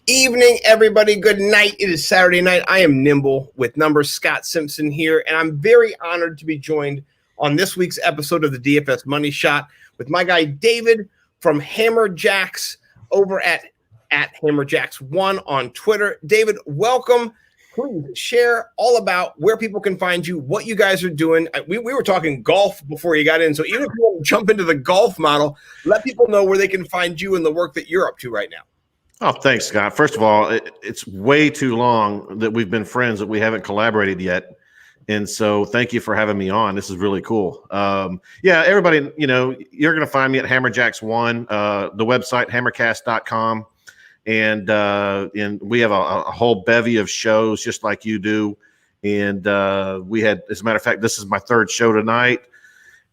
evening, everybody. Good night. It is Saturday night. I am Nimble with numbers. Scott Simpson here, and I'm very honored to be joined on this week's episode of the DFS Money Shot with my guy David from Hammerjacks over at Hammerjacks1 on Twitter. David, welcome. Please share all about where people can find you, what you guys are doing. We were talking golf before you got in, so even if you want to jump into the golf model, let people know where they can find you and the work that you're up to right now. Oh, thanks, Scott. First of all, it's way too long that we've been friends that we haven't collaborated yet. And so thank you for having me on. This is really cool. Yeah, everybody, you're going to find me at Hammerjacks1, the website, hammercast.com. And we have a whole bevy of shows just like you do. And we had, as a matter of fact, this is my third show tonight.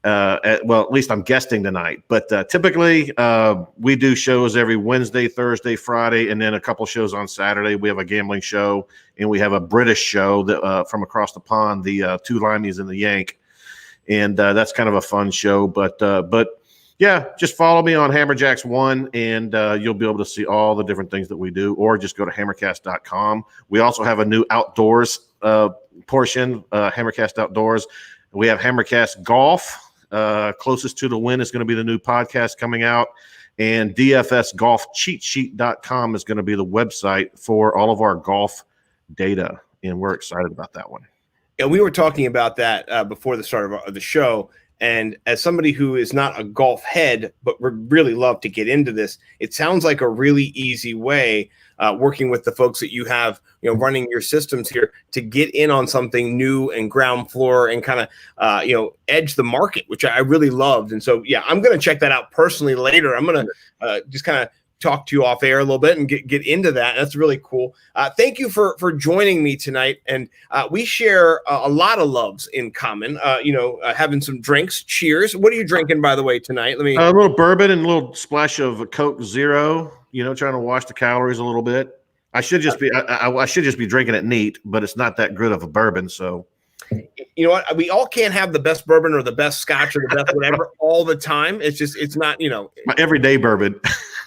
At least I'm guesting tonight. But typically, we do shows every Wednesday, Thursday, Friday, and then a couple shows on Saturday. We have a gambling show, and we have a British show that from across the pond, the Two Limeys and the Yank. And that's kind of a fun show. But yeah, just follow me on Hammerjacks1, and you'll be able to see all the different things that we do, or just go to hammercast.com. We also have a new outdoors portion, Hammercast Outdoors. We have Hammercast Golf. Closest to the Win is going to be the new podcast coming out. And DFSGolfCheatSheet.com is going to be the website for all of our golf data. And we're excited about that one. And we were talking about that before the start of the show. And as somebody who is not a golf head, but would really love to get into this, it sounds like a really easy way, working with the folks that you have, running your systems here, to get in on something new and ground floor and kind of, edge the market, which I really loved. And so, yeah, I'm going to check that out personally later. I'm going to just kind of talk to you off air a little bit and get into that. That's really cool. Thank you for joining me tonight. And we share a lot of loves in common, having some drinks. Cheers. What are you drinking, by the way, tonight? Let me a little bourbon and a little splash of Coke Zero, trying to wash the calories a little bit. I should just be drinking it neat, but it's not that good of a bourbon. So you know what? We all can't have the best bourbon or the best scotch or the best whatever all the time. It's not, my everyday bourbon.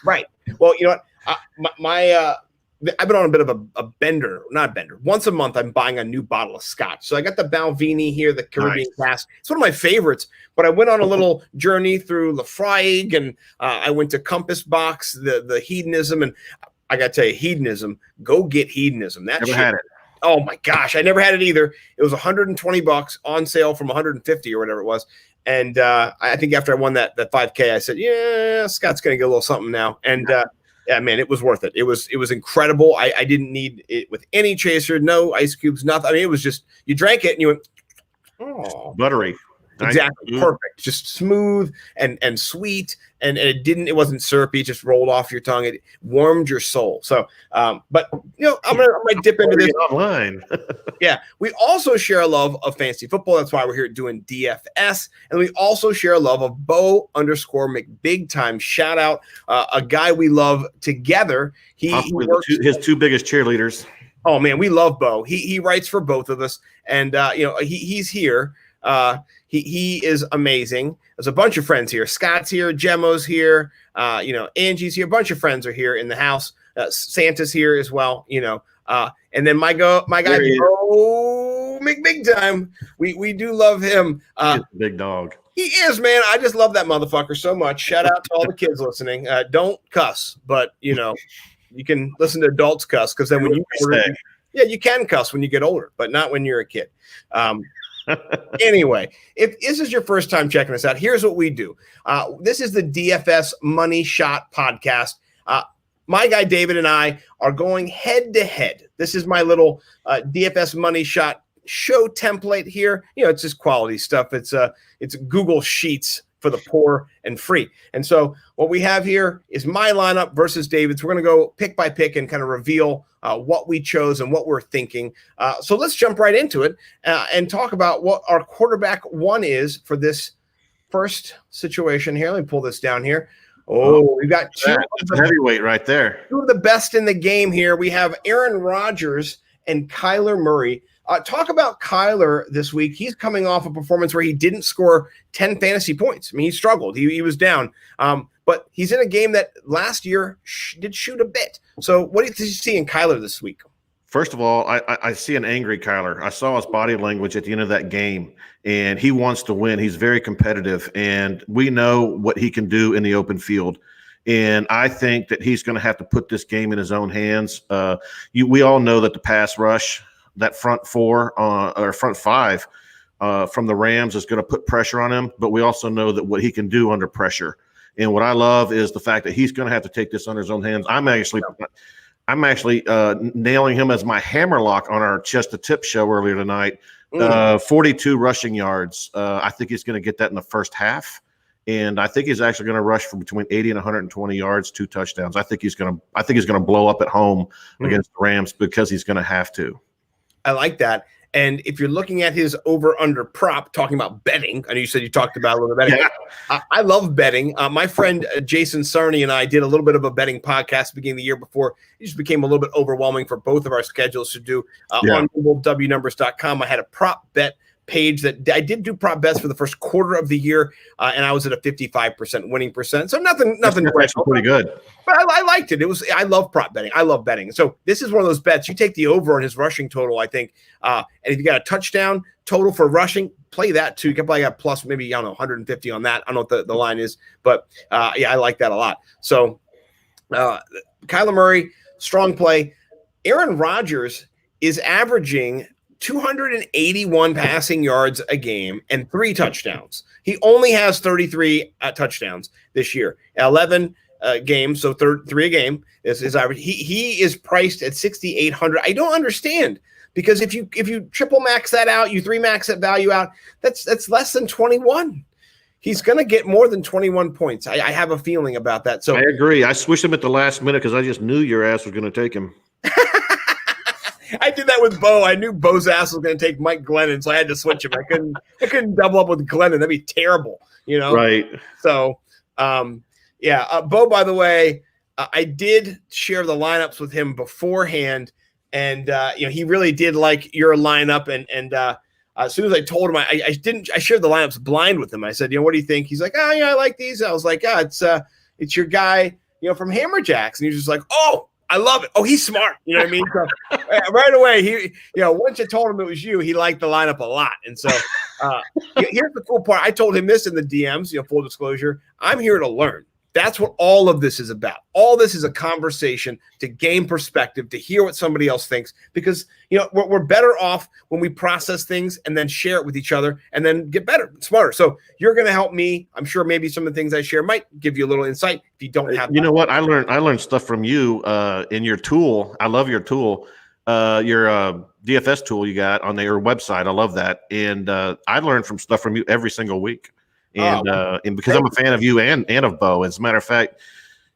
Right. Well, you know what? I've been on a bit of a bender, not a bender. Once a month, I'm buying a new bottle of scotch. So I got the Balvenie here, the Caribbean Cask. It's one of my favorites. But I went on a little journey through Lafroig, and I went to Compass Box, the hedonism, and I got to tell you, hedonism. Go get hedonism. That never had it. Oh my gosh, I never had it either. It was $120 on sale from $150 or whatever it was. And I think after I won that 5K, I said, yeah, Scott's going to get a little something now. And yeah, man, it was worth it. It was incredible. I didn't need it with any chaser, no ice cubes, nothing. I mean, it was just, you drank it and you went, oh. Buttery. Exactly. Nice. Perfect. Just smooth and sweet. And it wasn't syrupy. It just rolled off your tongue. It warmed your soul. So, but I'm gonna dip into this online. Yeah. We also share a love of fantasy football. That's why we're here doing DFS. And we also share a love of Bo_McBigtime. Shout out a guy we love together. He works his two biggest cheerleaders. Oh man, we love Bo. He writes for both of us, and he's here. He is amazing. There's a bunch of friends here. Scott's here. Gemmo's here. Angie's here. A bunch of friends are here in the house. Santa's here as well. And then my guy Bo McBigtime. We do love him. Big dog. He is, man. I just love that motherfucker so much. Shout out to all the kids listening. Don't cuss, but you can listen to adults cuss, because then when you you can cuss when you get older, but not when you're a kid. Anyway, if this is your first time checking us out, here's what we do. This is the DFS Money Shot podcast. My guy David and I are going head to head. This is my little DFS Money Shot show template here. It's just quality stuff. It's Google Sheets for the poor and free. And so what we have here is my lineup versus David's. We're going to go pick by pick and kind of reveal what we chose and what we're thinking. So let's jump right into it and talk about what our quarterback one is for this first situation here. Let me pull this down here. Oh, we've got heavyweight right there. Two of the best in the game here. We have Aaron Rodgers and Kyler Murray. Talk about Kyler this week. He's coming off a performance where he didn't score 10 fantasy points. I mean, he struggled. He was down. but he's in a game that last year did shoot a bit. So what did you see in Kyler this week? First of all, I see an angry Kyler. I saw his body language at the end of that game, and he wants to win. He's very competitive, and we know what he can do in the open field. And I think that he's going to have to put this game in his own hands. We all know that the pass rush, that front four or front five from the Rams is going to put pressure on him, but we also know that what he can do under pressure. And what I love is the fact that he's going to have to take this under his own hands. I'm actually nailing him as my hammerlock on our Chest to Tip show earlier tonight. 42 rushing yards. I think he's going to get that in the first half. And I think he's actually going to rush for between 80 and 120 yards, 2 touchdowns. I think he's going to blow up at home against the Rams because he's going to have to. I like that. And if you're looking at his over-under prop, talking about betting, I know you said you talked about a little bit of betting. Yeah. I love betting. My friend Jason Sarney and I did a little bit of a betting podcast at the beginning of the year before. It just became a little bit overwhelming for both of our schedules to do on wnumbers.com. I had a prop bet page that I did do prop bets for the first quarter of the year, and I was at a 55% winning percent. So nothing. That's pretty good. But I liked it. I love prop betting. I love betting. So this is one of those bets. You take the over on his rushing total, I think, and if you got a touchdown total for rushing, play that too. You can probably got plus maybe 150 on that. I don't know what the line is, but I like that a lot. So Kyler Murray, strong play. Aaron Rodgers is averaging 281 passing yards a game and 3 touchdowns. He only has 33 touchdowns this year. 11 games, so 3 a game is his average. He is priced at 6,800. I don't understand, because if you triple max that out, you 3 max that value out, that's less than 21. He's going to get more than 21 points. I have a feeling about that. So I agree. I switched him at the last minute because I just knew your ass was going to take him. I did that with Bo. I knew Bo's ass was going to take Mike Glennon, so I had to switch him. I couldn't double up with Glennon. That'd be terrible, Right. So, Bo, by the way, I did share the lineups with him beforehand, and he really did like your lineup. And as soon as I told him, I shared the lineups blind with him. I said, what do you think? He's like, oh yeah, I like these. I was like, it's your guy, from Hammerjacks, and he's just like, oh, I love it. Oh, he's smart. You know what I mean? So right away, he, once you told him it was you, he liked the lineup a lot. And so here's the cool part. I told him this in the DMs, full disclosure. I'm here to learn. That's what all of this is about. All this is a conversation to gain perspective, to hear what somebody else thinks, because, we're better off when we process things and then share it with each other and then get better, smarter. So you're going to help me. I'm sure maybe some of the things I share might give you a little insight if you don't have. You know what? I learned stuff from you in your tool. I love your tool, your DFS tool you got on your website. I love that. And I learned from stuff from you every single week. And because I'm a fan of you and of Bo, as a matter of fact,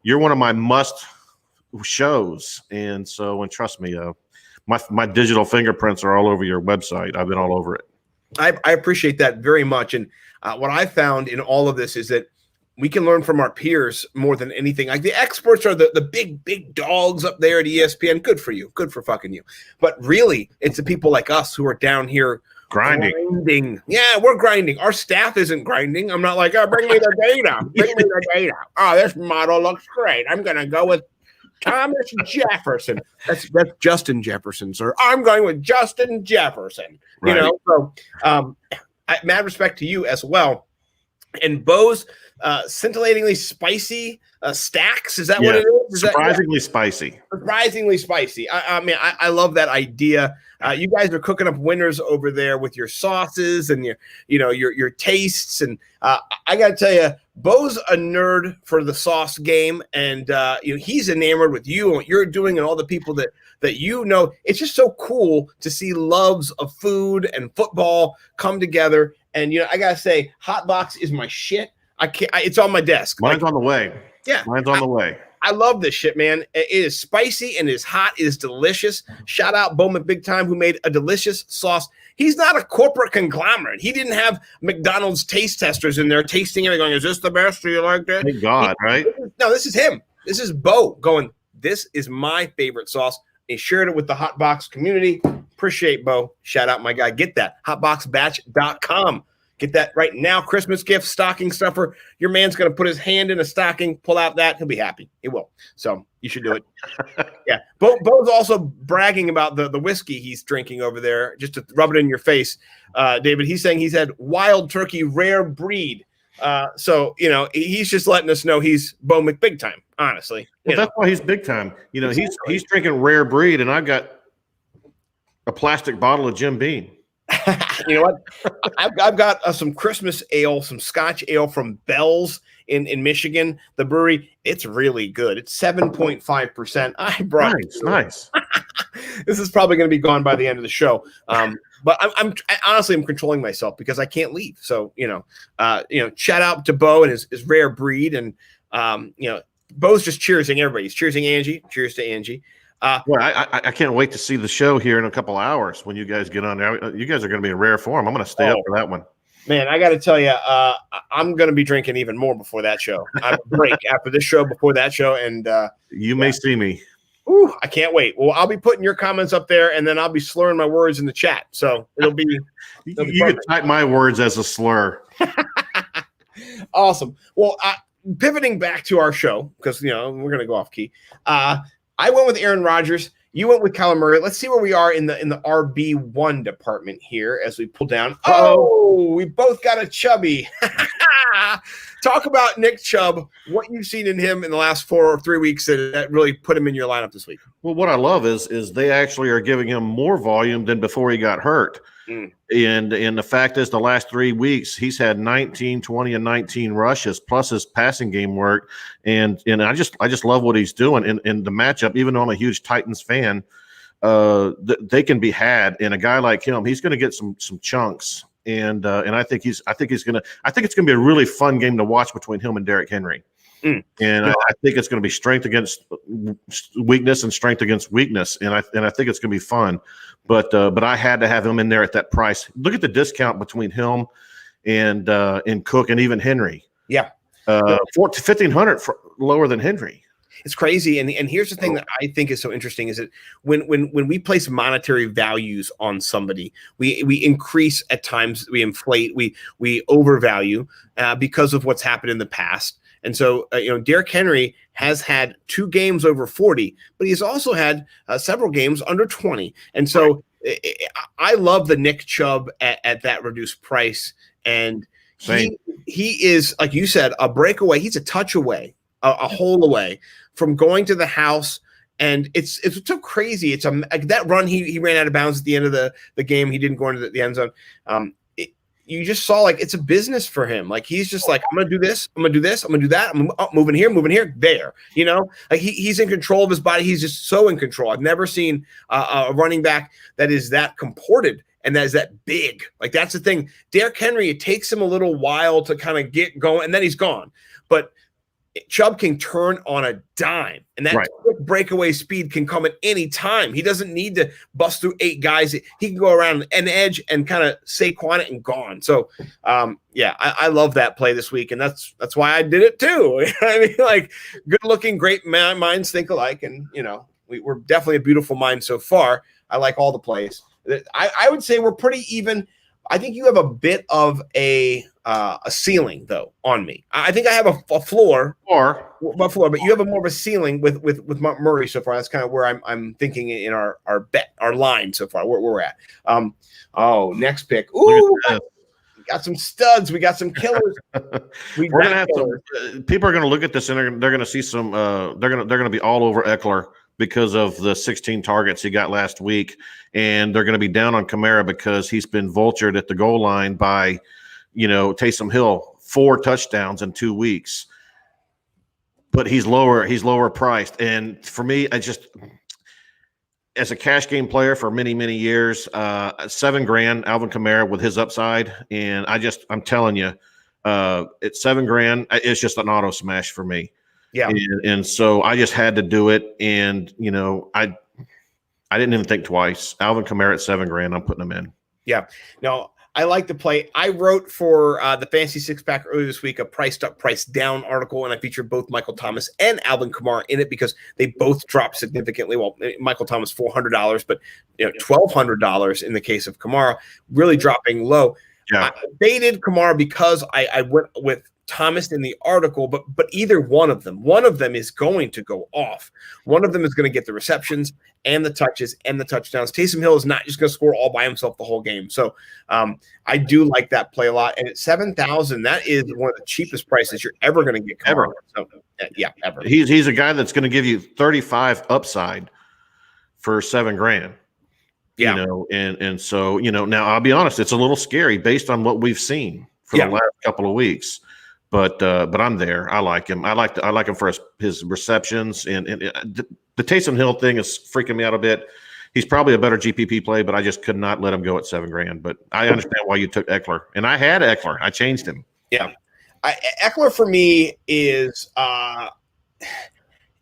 you're one of my must shows. And so, and trust me, my digital fingerprints are all over your website. I've been all over it. I appreciate that very much. And what I found in all of this is that we can learn from our peers more than anything. Like, the experts are the big dogs up there at ESPN. Good for you. Good for fucking you. But really, it's the people like us who are down here grinding. Yeah, we're grinding. Our staff isn't grinding. I'm not like, bring me the data. Bring me the data. Oh, this model looks great. I'm going to go with Thomas Jefferson. That's Justin Jefferson, sir. I'm going with Justin Jefferson. Right. So mad respect to you as well. And Bo's scintillatingly spicy stacks. Is that what it is? Surprisingly spicy. Surprisingly spicy. I mean, I love that idea. You guys are cooking up winners over there with your sauces and your tastes. And I got to tell you, Bo's a nerd for the sauce game, and he's enamored with you and what you're doing and all the people that It's just so cool to see loves of food and football come together. And I gotta say, Hot Box is my shit. I can't. It's on my desk. Mine's on the way. Yeah, mine's on the way. I love this shit, man. It is spicy and it is hot. It is delicious. Shout out Bowman Big Time, who made a delicious sauce. He's not a corporate conglomerate. He didn't have McDonald's taste testers in there tasting it and going, is this the best? Do you like that? Thank God, right? This is him. This is Bo going, this is my favorite sauce. He shared it with the Hotbox community. Appreciate Bo. Shout out my guy. Get that. Hotboxbatch.com. Get that right now. Christmas gift, stocking stuffer. Your man's going to put his hand in a stocking, pull out that. He'll be happy. He will. So you should do it. Yeah. Bo's also bragging about the whiskey he's drinking over there, just to rub it in your face. David, he's saying he's had Wild Turkey Rare Breed. So, he's just letting us know he's Bo McBig time, honestly. Well, that's why he's big time. Exactly. He's drinking Rare Breed, and I've got a plastic bottle of Jim Beam. You know what? I've got some Christmas ale, some Scotch ale from Bell's in Michigan, the brewery. It's really good. It's 7.5%. I brought nice. This is probably going to be gone by the end of the show. But I'm honestly controlling myself because I can't leave. So shout out to Bo and his Rare Breed, and Bo's just cheersing everybody. He's cheersing Angie. Cheers to Angie. Well, I can't wait to see the show here in a couple hours when you guys get on there. You guys are going to be in rare form. I'm going to stay up for that one. Man, I got to tell you, I'm going to be drinking even more before that show. I break after this show, before that show, and you may see me. Ooh, I can't wait. Well, I'll be putting your comments up there, and then I'll be slurring my words in the chat. So it'll be. You can type my words as a slur. Awesome. Well, pivoting back to our show, because we're going to go off key. I went with Aaron Rodgers. You went with Kyler Murray. Let's see where we are in the RB1 department here as we pull down. Oh, we both got a chubby. Talk about Nick Chubb, what you've seen in him in the last 4 or 3 weeks that really put him in your lineup this week. Well, what I love is they actually are giving him more volume than before he got hurt. And the fact is, the last 3 weeks, he's had 19, 20, and 19 rushes, plus his passing game work. And I just love what he's doing in the matchup. Even though I'm a huge Titans fan, they can be had. And a guy like him, he's going to get some chunks. And I think it's going to be a really fun game to watch between him and Derrick Henry. And I think it's going to be strength against weakness and strength against weakness. And I think it's going to be fun. But I had to have him in there at that price. Look at the discount between him and Cook and even Henry. Yeah. $1,500 lower than Henry. It's crazy. And here's the thing that I think is so interesting is that when we place monetary values on somebody, we increase at times, we inflate, we overvalue because of what's happened in the past. And so, Derrick Henry has had 2 games over 40, but he's also had several games under 20. And so I love the Nick Chubb at that reduced price. And he is, like you said, a breakaway. He's a touch away, a hole away from going to the house. And it's so crazy. It's that run he ran out of bounds at the end of the game. He didn't go into the end zone. You just saw it's a business for him. Like he's just like, I'm gonna do this, I'm gonna do this, I'm gonna do that. I'm moving here, there. He's in control of his body. He's just so in control. I've never seen a running back that is that comported and that is that big. Like that's the thing. Derrick Henry, it takes him a little while to kind of get going, and then he's gone. But Chubb can turn on a dime, and that quick breakaway speed can come at any time. He doesn't need to bust through 8 guys. He can go around an edge and kind of Saquon it and gone. So, I love that play this week, and that's why I did it too. I mean, good looking, great minds think alike, and we're definitely a beautiful mind so far. I like all the plays. I would say we're pretty even. I think you have a bit of a ceiling though on me. I think I have a floor, but you have more of a ceiling with Murray so far. That's kind of where I'm thinking in our line so far. Where we're at. Next pick. Ooh, we got some studs. We got some killers. We're gonna have some. People are gonna look at this and they're gonna see some. They're gonna be all over Eckler because of the 16 targets he got last week. And they're going to be down on Kamara because he's been vultured at the goal line by, Taysom Hill, 4 touchdowns in 2 weeks. But he's lower priced. And for me, as a cash game player for many, many years, $7,000, Alvin Kamara with his upside. And I'm telling you, at $7,000, it's just an auto smash for me. Yeah. And so I just had to do it. And, I didn't even think twice. Alvin Kamara at $7,000, I'm putting him in. Yeah. No, I like the play. I wrote for the Fantasy Six Pack earlier this week a priced up, priced down article, and I featured both Michael Thomas and Alvin Kamara in it because they both dropped significantly. Well, Michael Thomas $400, but $1,200 in the case of Kamara, really dropping low. Yeah. I baited Kamara because I went with Thomas in the article, but either one of them is going to go off. One of them is going to get the receptions and the touches and the touchdowns. Taysom Hill is not just going to score all by himself the whole game. So I do like that play a lot. And at 7,000, that is one of the cheapest prices you're ever going to get. Ever. So, yeah, ever. He's a guy that's going to give you 35 upside for $7,000. Yeah. You know, and so, you know, now I'll be honest, it's a little scary based on what we've seen for the last couple of weeks. But I'm there. I like him. I like him for his receptions, and the Taysom Hill thing is freaking me out a bit. He's probably a better GPP play, but I just could not let him go at $7,000. But I understand why you took Eckler, and I had Eckler. I changed him. Yeah, Eckler for me is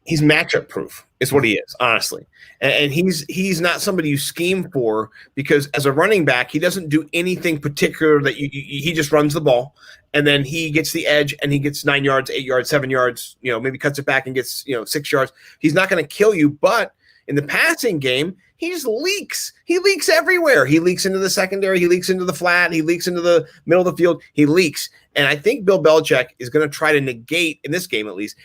he's matchup proof. Is what he is, honestly, and he's not somebody you scheme for, because as a running back, he doesn't do anything particular that he just runs the ball, and then he gets the edge and he gets 9 yards, 8 yards, 7 yards, you know, maybe cuts it back and gets 6 yards. He's not going to kill you, but in the passing game, he just leaks. He leaks everywhere. He leaks into the secondary. He leaks into the flat. He leaks into the middle of the field. He leaks, and I think Bill Belichick is going to try to negate, in this game at least,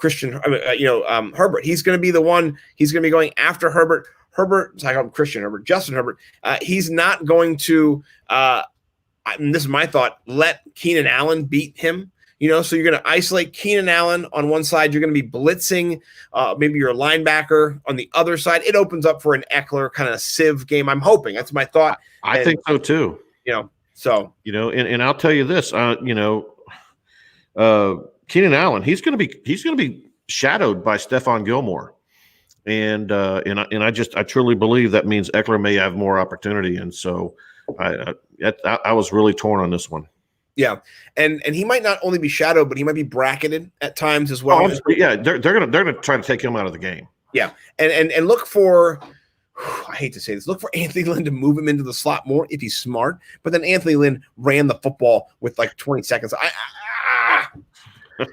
Herbert. He's going to be the one. He's going to be going after Herbert. I call him Christian Herbert, Justin Herbert. He's not going to. And this is my thought. Let Keenan Allen beat him. So you're going to isolate Keenan Allen on one side. You're going to be blitzing maybe your linebacker on the other side. It opens up for an Eckler kind of sieve game. I'm hoping. That's my thought. I think so too. And I'll tell you this. Keenan Allen, he's going to be shadowed by Stephon Gilmore, and I truly believe that means Eckler may have more opportunity, and so I was really torn on this one. Yeah, and he might not only be shadowed, but he might be bracketed at times as well. They're gonna try to take him out of the game. Yeah, and look for. I hate to say this. Look for Anthony Lynn to move him into the slot more if he's smart. But then Anthony Lynn ran the football with like 20 seconds. If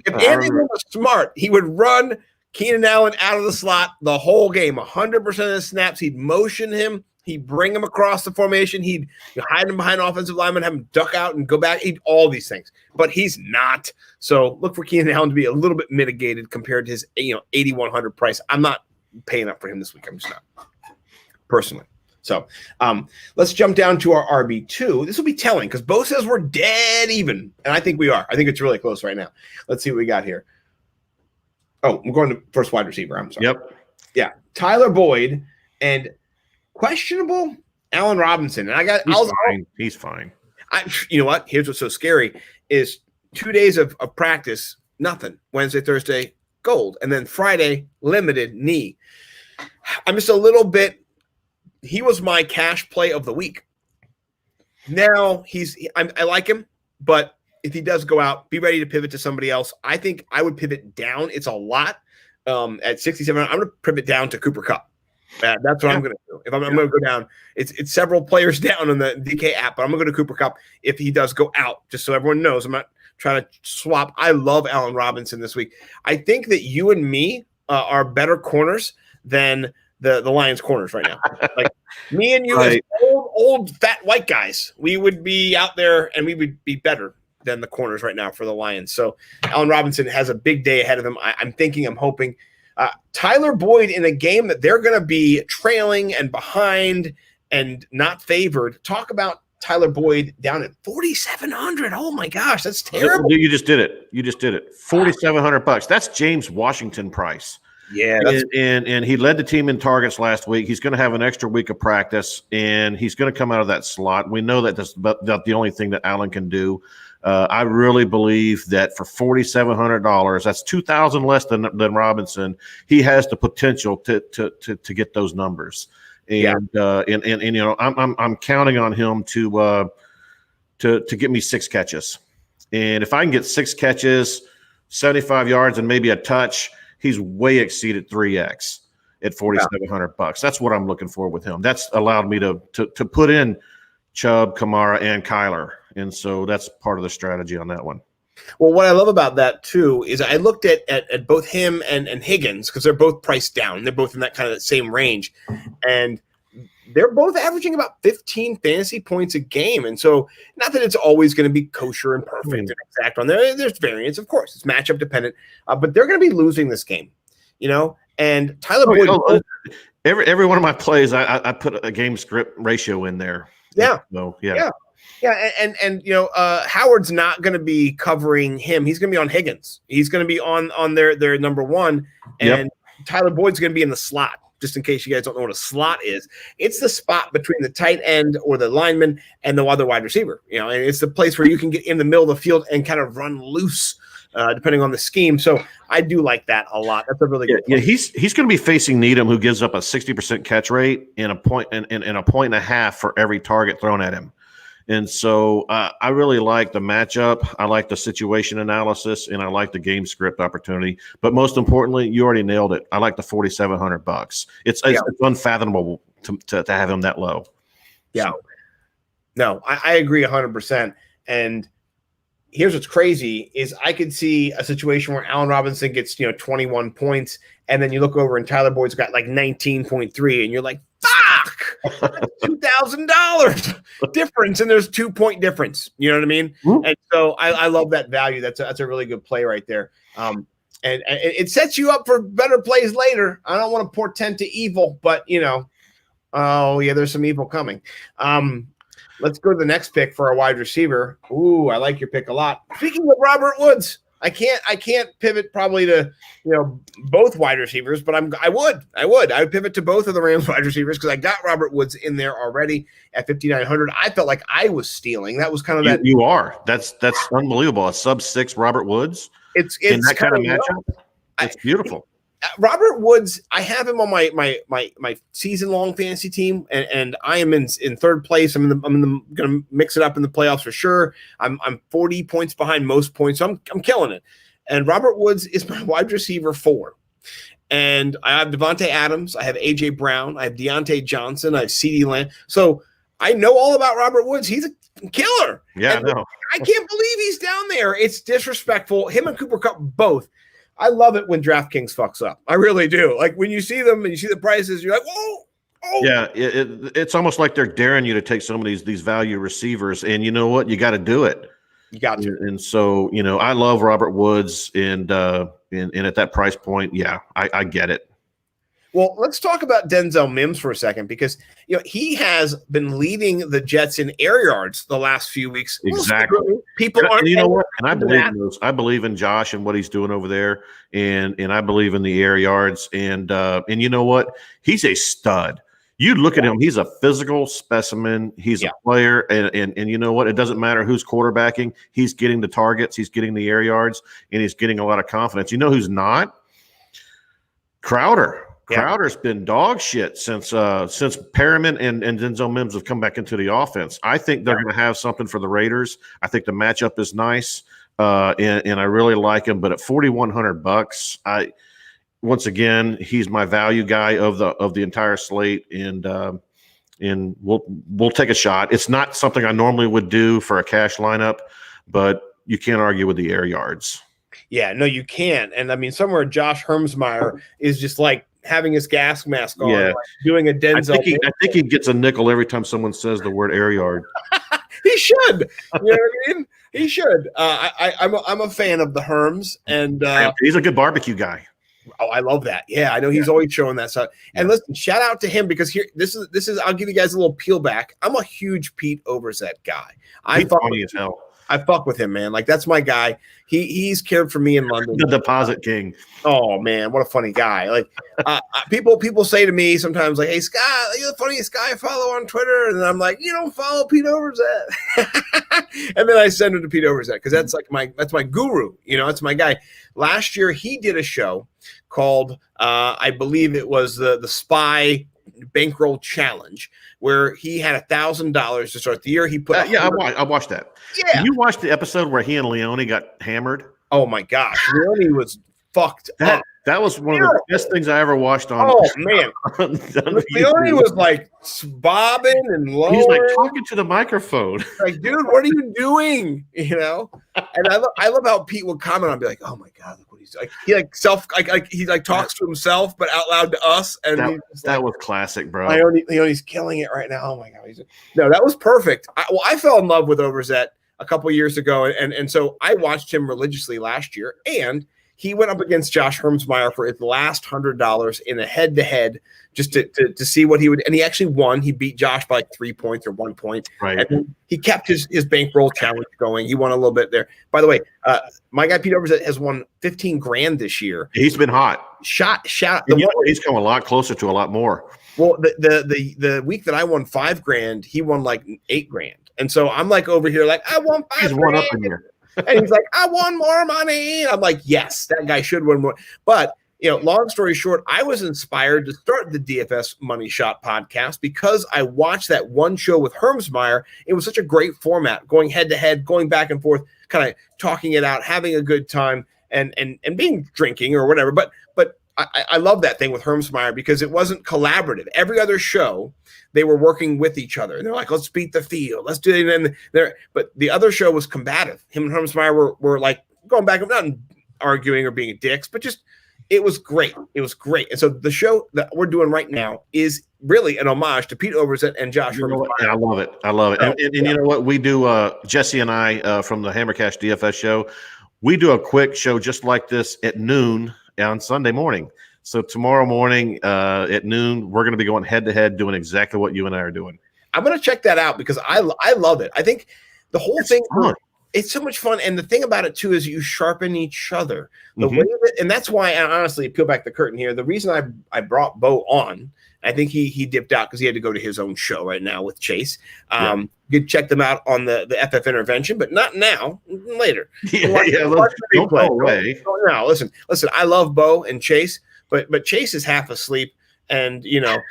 Anthony Lynn was smart, he would run Keenan Allen out of the slot the whole game. 100% of the snaps, he'd motion him. He'd bring him across the formation. He'd hide him behind offensive linemen, have him duck out and go back. He'd all these things. But he's not. So look for Keenan Allen to be a little bit mitigated compared to his 8,100 price. I'm not paying up for him this week. I'm just not, personally. So let's jump down to our RB2. This will be telling because Bo says we're dead even. And I think we are. I think it's really close right now. Let's see what we got here. Oh, we're going to first wide receiver. I'm sorry. Yep. Yeah. Tyler Boyd and questionable Allen Robinson. And He's fine. You know what? Here's what's so scary is 2 days of practice, nothing. Wednesday, Thursday, gold. And then Friday, limited knee. I'm just a little bit. He was my cash play of the week. Now I like him, but if he does go out, be ready to pivot to somebody else. I think I would pivot down. It's a lot at 67. I'm going to pivot down to Cooper Kupp. That's what I'm going to do. If I'm going to go down, it's several players down on the DK app, but I'm going to go to Cooper Kupp if he does go out, just so everyone knows. I'm not trying to swap. I love Allen Robinson this week. I think that you and me are better corners than the Lions corners right now. Like me and you as old fat white guys, we would be out there and we would be better than the corners right now for the Lions. So Allen Robinson has a big day ahead of him. I'm hoping. Tyler Boyd in a game that they're going to be trailing and behind and not favored. Talk about Tyler Boyd down at 4,700. Oh my gosh, that's terrible. You just did it. $4,700. That's James Washington price. Yeah, and he led the team in targets last week. He's going to have an extra week of practice, and he's going to come out of that slot. We know that that's about the only thing that Allen can do. I really believe that for $4,700, that's $2,000 less than Robinson. He has the potential to get those numbers, and I'm counting on him to get me 6 catches, and if I can get 6 catches, 75 yards, and maybe a touch. He's way exceeded 3x at $4,700. That's what I'm looking for with him. That's allowed me to put in Chubb, Kamara, and Kyler, and so that's part of the strategy on that one. Well, what I love about that too is I looked at both him and Higgins because they're both priced down. They're both in that kind of same range, and they're both averaging about 15 fantasy points a game. And so, not that it's always going to be kosher and perfect and exact on there. There's variance, of course. It's matchup dependent, but they're going to be losing this game, And Tyler Boyd. Every one of my plays, I put a game script ratio in there. Yeah. So, yeah. And Howard's not going to be covering him. He's going to be on Higgins. He's going to be on their number one, and Tyler Boyd's going to be in the slot. Just in case you guys don't know what a slot is, it's the spot between the tight end or the lineman and the other wide receiver. And it's the place where you can get in the middle of the field and kind of run loose, depending on the scheme. So I do like that a lot. That's a really good point. Yeah, he's going to be facing Needham, who gives up a 60% catch rate and a point and a half for every target thrown at him. And so I really like the matchup. I like the situation analysis, and I like the game script opportunity. But most importantly, you already nailed it. I like the $4,700. It's unfathomable to have him that low. Yeah. So. No, I agree 100%. And here's what's crazy is I could see a situation where Allen Robinson gets 21 points, and then you look over and Tyler Boyd's got like 19.3, and you're like, fuck, that's $2,000 difference, and there's 2-point difference. You know what I mean? Mm-hmm. And so I love that value. That's a really good play right there. And it sets you up for better plays later. I don't want to portend to evil, but there's some evil coming. Let's go to the next pick for our wide receiver. Ooh, I like your pick a lot. Speaking of Robert Woods, I can't pivot probably to both wide receivers, but I would pivot to both of the Rams wide receivers because I got Robert Woods in there already at 5,900. I felt like I was stealing. That was kind of that. You are. That's unbelievable. A sub-6 Robert Woods. It's in that kind of matchup. It's beautiful. Robert Woods, I have him on my season-long fantasy team, and I am in third place. I'm going to mix it up in the playoffs for sure. I'm 40 points behind most points, so I'm killing it. And Robert Woods is my wide receiver 4. And I have Devontae Adams, I have A.J. Brown, I have Deontay Johnson, I have CeeDee Lamb. So I know all about Robert Woods. He's a killer. Yeah, I know. I can't believe he's down there. It's disrespectful. Him and Cooper Kupp both. I love it when DraftKings fucks up. I really do. Like when you see them and you see the prices, you're like, whoa. Oh. Yeah, it's almost like they're daring you to take some of these value receivers, and you know what? You got to do it. You got to. And so, I love Robert Woods, and at that price point, I get it. Well, let's talk about Denzel Mims for a second because he has been leading the Jets in air yards the last few weeks. Exactly. People aren't. You know what? And I believe in those. I believe in Josh and what he's doing over there, and I believe in the air yards. And you know what? He's a stud. You look at him; he's a physical specimen. He's a player, and you know what? It doesn't matter who's quarterbacking. He's getting the targets. He's getting the air yards, and he's getting a lot of confidence. You know who's not? Crowder. Crowder's been dog shit since Perriman and Denzel Mims have come back into the offense. I think they're going to have something for the Raiders. I think the matchup is nice, and I really like him. But at $4,100, once again he's my value guy of the entire slate, and we'll take a shot. It's not something I normally would do for a cash lineup, but you can't argue with the air yards. Yeah, no, you can't. And I mean, somewhere Josh Hermsmeyer is just like having his gas mask on, like doing a Denzel. I think he gets a nickel every time someone says the word air yard. He should. You know what I mean? He should. I'm a fan of the Herms, and he's a good barbecue guy. Oh, I love that. Yeah, I know he's always showing that stuff. And listen, shout out to him because this is. I'll give you guys a little peel back. I'm a huge Pete Overzet guy. He's funny as hell. I fuck with him, man. Like that's my guy. He's cared for me in London. The deposit king. Oh man, what a funny guy. Like people say to me sometimes, like, "Hey Scott, you're the funniest guy I follow on Twitter," and I'm like, "You don't follow Pete Overzet." And then I send him to Pete Overzet because that's my guru. That's my guy. Last year he did a show called I believe it was the Spy Bankroll Challenge, where he had $1,000 to start the year. He put I watched that. Yeah, you watched the episode where he and Leone got hammered. Oh my gosh, Leone was fucked That up. that was one of the best things I ever watched on. Oh man, on Leone was like bobbing and lowering. He's like talking to the microphone. Like, dude, what are you doing? You know? And I love how Pete would comment on, be like, "Oh my god, look what he's like." He like he like talks to himself, but out loud to us. And that was classic, bro. Leone's killing it right now. Oh my god, no, that was perfect. I fell in love with Overzet a couple years ago, and so I watched him religiously last year, and he went up against Josh Hermsmeyer for his last $100 in a head-to-head just to see what he would. And he actually won. He beat Josh by like 3 points or 1 point. Right. And then he kept his bankroll challenge going. He won a little bit there. By the way, my guy Pete Overzet has won $15,000 this year. He's been hot. Shout. He's come a lot closer to a lot more. Well, the week that I won $5,000, he won like $8,000. And so I'm like over here, like, I won $5,000. He's one up in here. And he's like, I won more money. I'm like, yes, that guy should win more. But, long story short, I was inspired to start the DFS Money Shot podcast because I watched that one show with Hermsmeyer. It was such a great format, going head to head, going back and forth, kind of talking it out, having a good time, and being drinking or whatever. But I love that thing with Hermsmeyer because it wasn't collaborative. Every other show, they were working with each other. And they're like, let's beat the field. Let's do it. But the other show was combative. Him and Hermsmeyer were like going back and not arguing or being dicks, but just it was great. It was great. And so the show that we're doing right now is really an homage to Pete Overzet and Josh Hermsmeyer. I love it. I love it. And you know what? We do, Jesse and I from the Hammer Cash DFS show, we do a quick show just like this at noon on Sunday morning. So tomorrow morning at noon, we're going to be going head to head doing exactly what you and I are doing. I'm going to check that out because I love it. I think the whole thing, it's so much fun. And the thing about it too is you sharpen each other. The way that, and that's why, and honestly, peel back the curtain here. The reason I brought Bo on, I think he dipped out because he had to go to his own show right now with Chase. You could check them out on the FF Intervention, but not now, later. Don't go away. No, listen. I love Bo and Chase, but Chase is half asleep, and he doesn't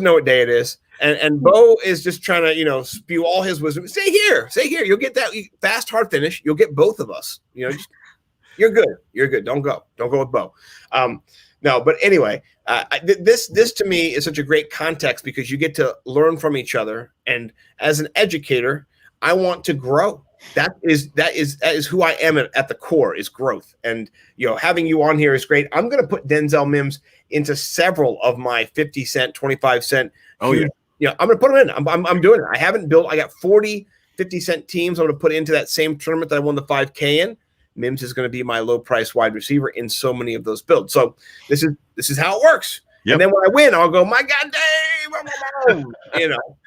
know what day it is. And Bo is just trying to, spew all his wisdom. Stay here. You'll get that fast hard finish. You'll get both of us. You're good. Don't go with Bo. No, but anyway, this to me is such a great context because you get to learn from each other. And as an educator, I want to grow. That is who I am at the core, is growth. And having you on here is great. I'm going to put Denzel Mims into several of my 50 cent, 25 cent. Oh yeah. I'm going to put them in. I'm doing it. I haven't built. I got 40 50 cent teams. I'm going to put into that same tournament that I won the 5K in. Mims is going to be my low price wide receiver in so many of those builds. So this is how it works. Yep. And then when I win, I'll go, my God, Dave,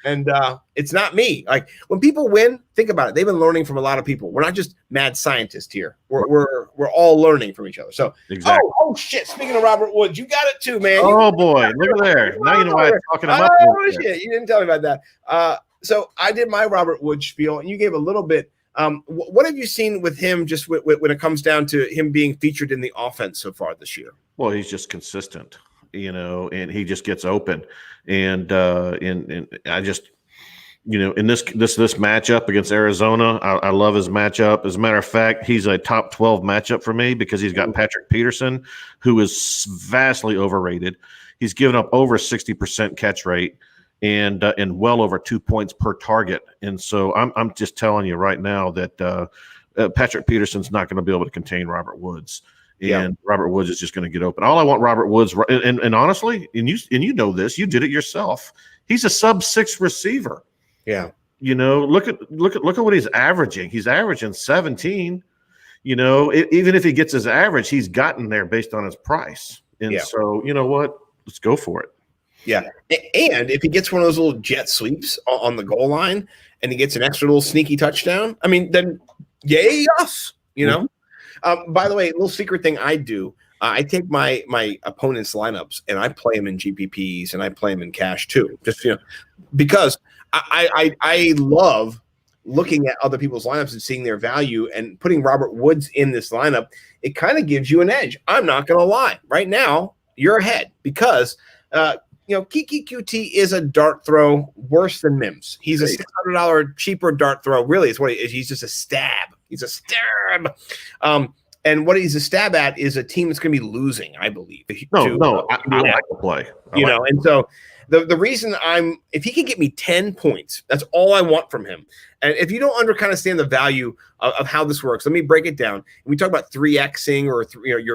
and it's not me. Like when people win, think about it. They've been learning from a lot of people. We're not just mad scientists here. We're all learning from each other. So exactly. Oh shit. Speaking of Robert Woods, you got it too, man. Oh boy, look at there. Now you know why I'm talking about. Oh shit, you didn't tell me about that. So I did my Robert Woods spiel, and you gave a little bit. What have you seen with him just when it comes down to him being featured in the offense so far this year? Well, he's just consistent, and he just gets open. And I just, in this matchup against Arizona, I love his matchup. As a matter of fact, he's a top 12 matchup for me because he's got Patrick Peterson, who is vastly overrated. He's given up over 60% catch rate. And well over 2 points per target. And so I'm just telling you right now that Patrick Peterson's not going to be able to contain Robert Woods. And Robert Woods is just going to get open. All I want Robert Woods, and honestly, and you know this, you did it yourself. He's a sub-6 receiver. Yeah. Look at what he's averaging. He's averaging 17. Even if he gets his average, he's gotten there based on his price. And so, you know what? Let's go for it. Yeah, and if he gets one of those little jet sweeps on the goal line and he gets an extra little sneaky touchdown, I mean, then yay us, By the way, a little secret thing I do, I take my opponent's lineups and I play them in GPPs and I play them in cash too, just because I love looking at other people's lineups and seeing their value and putting Robert Woods in this lineup. It kind of gives you an edge. I'm not going to lie. Right now, you're ahead because Kiki QT is a dart throw worse than Mims. He's a $600 cheaper dart throw. Really, is what he is. He's just a stab. He's a stab. And what he's a stab at is a team that's going to be losing, I believe. I like the play. And so the reason if he can get me 10 points, that's all I want from him. And if you don't understand the value of how this works, let me break it down. We talk about 3xing or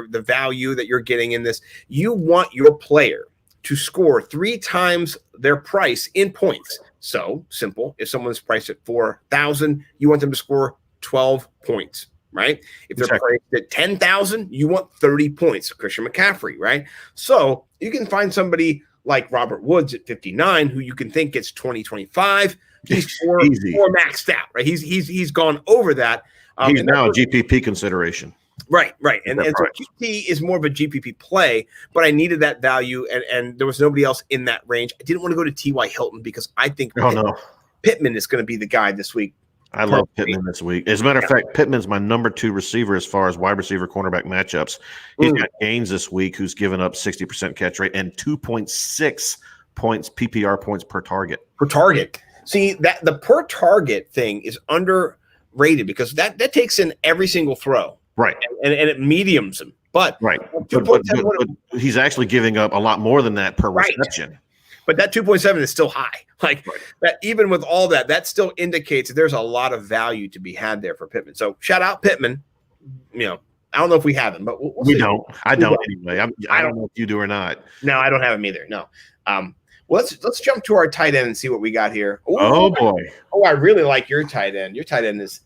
the value that you're getting in this. You want your player to score 3 times their price in points. So simple. If someone's priced at 4,000, you want them to score 12 points, right? If they're priced at 10,000, you want 30 points. Christian McCaffrey, right? So you can find somebody like Robert Woods at 59, who you can think gets 20, 25. He's four maxed out, right? He's gone over that. He's now a GPP consideration. Right. And so GPP is more of a GPP play, but I needed that value, and there was nobody else in that range. I didn't want to go to T.Y. Hilton because I think Pittman is going to be the guy this week. I love Pittman this week. As a matter of fact, Pittman's my number 2 receiver as far as wide receiver cornerback matchups. He's got Gaines this week, who's given up 60% catch rate and 2.6 points PPR points per target. See, that the per target thing is underrated because that takes in every single throw. Right. And it mediums him. But he's actually giving up a lot more than that per reception. But that 2.7 is still high. That, even with all that still indicates that there's a lot of value to be had there for Pittman. So shout out Pittman. I don't know if we have him, but we'll see. Don't. I don't anyway. I don't know if you do or not. No, I don't have him either. No. Let's jump to our tight end and see what we got here. Ooh, oh boy. I really like your tight end. Your tight end is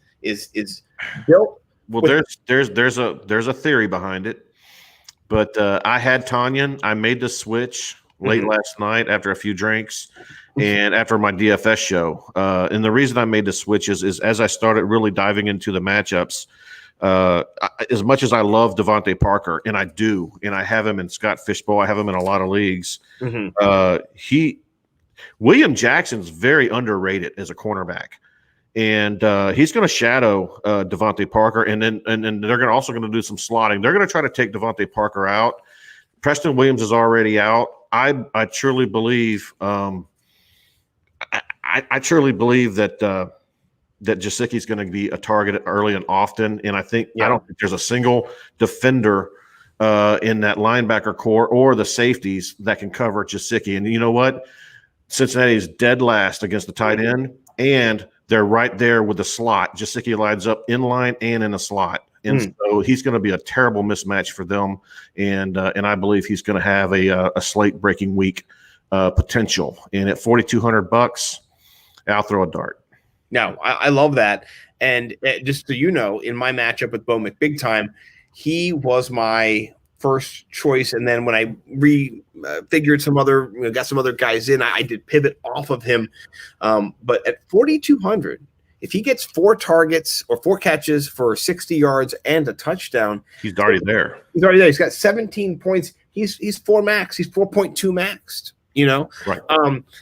built. Well, there's a theory behind it, but I had Tanyan. I made the switch late last night after a few drinks and after my DFS show. And the reason I made the switch is as I started really diving into the matchups, as much as I love Devontae Parker, and I do, and I have him in Scott Fishbowl, I have him in a lot of leagues. William Jackson's very underrated as a cornerback. And he's going to shadow Devontae Parker, and then they're also going to do some slotting. They're going to try to take Devontae Parker out. Preston Williams is already out. I truly believe I truly believe that that Gesicki's going to be a target early and often. And I don't think there's a single defender in that linebacker core or the safeties that can cover Gesicki. And you know what? Cincinnati is dead last against the tight end, and they're right there with the slot. Gesicki lines up in line and in a slot. And so he's going to be a terrible mismatch for them. And I believe he's going to have a slate breaking week potential. And at $4,200, I'll throw a dart. No, I love that. And just so you know, in my matchup with Bo McBigtime, he was my first choice. And then when I figured got some other guys in, I did pivot off of him. But at 4,200, if he gets 4 targets or 4 catches for 60 yards and a touchdown, he's already there. He's got 17 points. He's 4 max. He's 4.2 maxed. Right.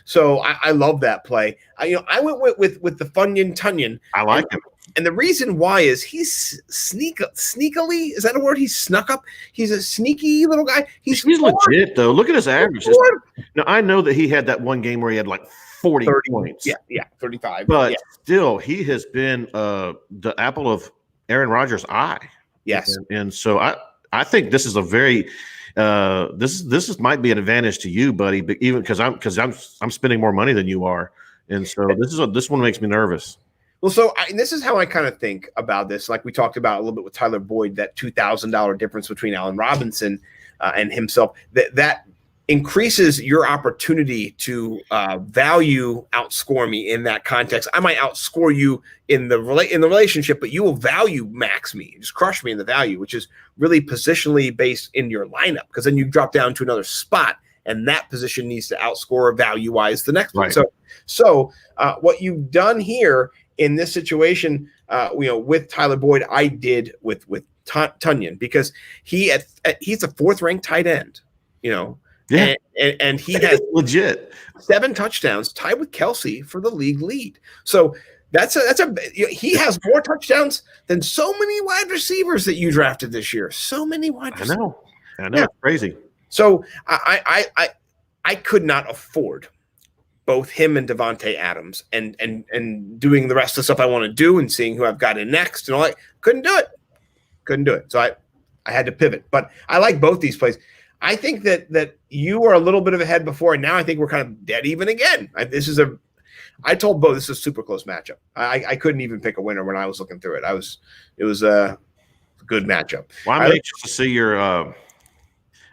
So I love that play. I went with the Funyun Tunyon. I like him. And the reason why is he's sneakily, is that a word? He's snuck up. He's a sneaky little guy. He's legit though. Look at his average. Now I know that he had that one game where he had like 30 points. Yeah, 35. But still, he has been the apple of Aaron Rodgers' eye. Yes. And so I think this is a very this might be an advantage to you, buddy. But even because I'm spending more money than you are, and so this one makes me nervous. Well, so this is how I kind of think about this. Like we talked about a little bit with Tyler Boyd, that $2,000 difference between Allen Robinson and himself, that increases your opportunity to value outscore me in that context. I might outscore you in the relationship, but you will value max me, just crush me in the value, which is really positionally based in your lineup, because then you drop down to another spot, and that position needs to outscore value-wise the next one. So what you've done here in this situation, with Tyler Boyd, I did with Tunyon, because he's a 4th-ranked tight end, Yeah, and he has legit 7 touchdowns, tied with Kelsey for the league lead. So he has more touchdowns than so many wide receivers that you drafted this year. So many wide receivers. I know, it's crazy. So I could not afford both him and Devontae Adams, and doing the rest of the stuff I want to do and seeing who I've got in next and all that. Couldn't do it. couldn't do it. So I had to pivot. But I like both these plays. I think that you were a little bit of ahead before, and now I think we're kind of dead even again. I told Bo this is a super close matchup. I couldn't even pick a winner when I was looking through it. It was a good matchup. Well, I'm anxious to see your.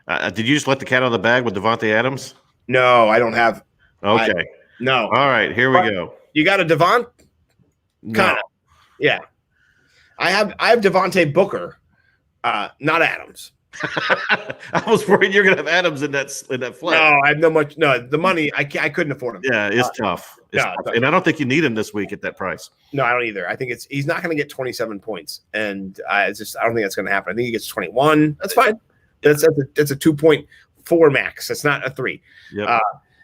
Did you just let the cat out of the bag with Devontae Adams? No, I don't have. Okay. No. All right, here we go. You got a Devon? No. Kind of. Yeah. I have Devontae Booker, not Adams. I was worried you're gonna have Adams in that flag. No, I have the money I couldn't afford him. Yeah, it's tough. Tough. And I don't think you need him this week at that price. No, I don't either. I think he's not going to get 27 points, and I don't think that's going to happen. I think he gets 21. That's fine. That's a 2.4 max. That's not a 3. Yep.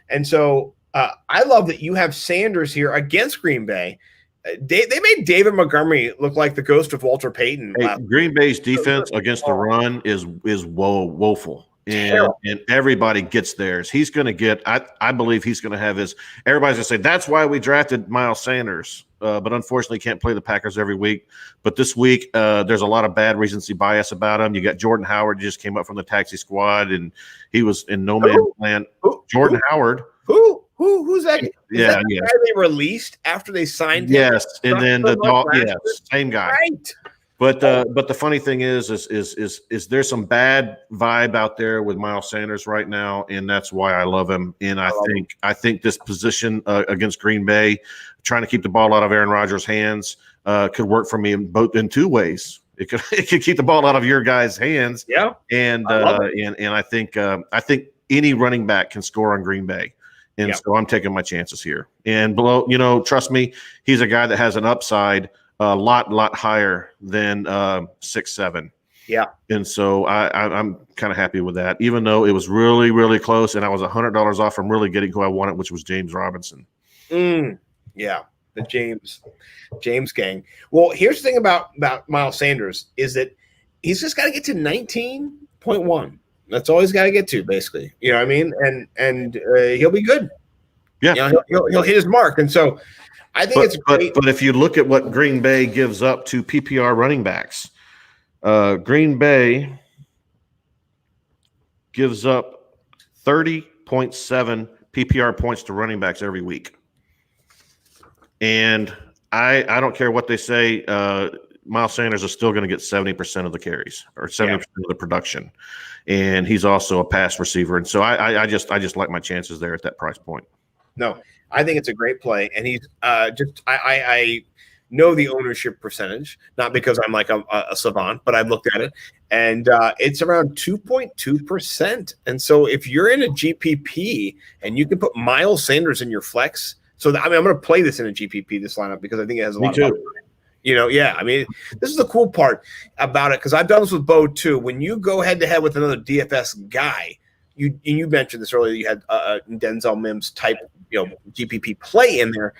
And so I love that you have Sanders here against Green Bay. They made David Montgomery look like the ghost of Walter Payton. Hey, Green Bay's defense against the run is woeful, and everybody gets theirs. He's going to get. I believe he's going to have his. Everybody's going to say that's why we drafted Miles Sanders, but unfortunately can't play the Packers every week. But this week, there's a lot of bad recency bias about him. You got Jordan Howard just came up from the taxi squad, and he was in no man's land. Jordan Howard. Who's that? Yeah, the guy they released after they signed him? Yes, and then same guy. Right. But the funny thing is there's some bad vibe out there with Miles Sanders right now, and that's why I love him. And I think this position against Green Bay, trying to keep the ball out of Aaron Rodgers' hands, could work for me in two ways. It could keep the ball out of your guys' hands. Yeah, and I think any running back can score on Green Bay. And so I'm taking my chances here. And below, trust me, he's a guy that has an upside a lot higher than 6'7". Yeah. And so I'm kind of happy with that, even though it was really, really close, and I was $100 off from really getting who I wanted, which was James Robinson. Yeah, the James gang. Well, here's the thing about Miles Sanders is that he's just got to get to 19.1. That's all he's got to get to, basically. You know what I mean? And he'll be good. Yeah, he'll hit his mark. And so I think it's great. But if you look at what Green Bay gives up to PPR running backs, Green Bay gives up 30.7 PPR points to running backs every week. And I don't care what they say, Miles Sanders is still going to get 70% of the carries or 70% of the production. And he's also a pass receiver. And so I just like my chances there at that price point. No, I think it's a great play. And he's I know the ownership percentage, not because I'm like a savant, but I've looked at it. And it's around 2.2%. And so if you're in a GPP and you can put Miles Sanders in your flex, I'm going to play this in a GPP, this lineup, because I think it has a lot of upside. This is the cool part about it, because I've done this with Bo too. When you go head to head with another DFS guy, you mentioned this earlier, you had Denzel Mims type GPP play in there.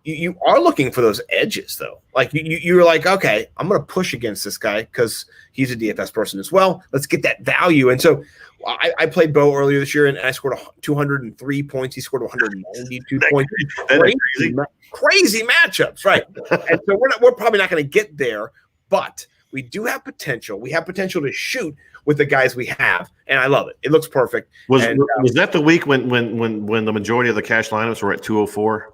You are looking for those edges, though. Like you're like, okay, I'm going to push against this guy because he's a DFS person as well. Let's get that value. And so I played Bo earlier this year, and I scored 203 points. He scored 192 points. Crazy matchups, right? And so we're probably not going to get there, but we do have potential. We have potential to shoot with the guys we have, and I love it. It looks perfect. Was that the week when the majority of the cash lineups were at 204?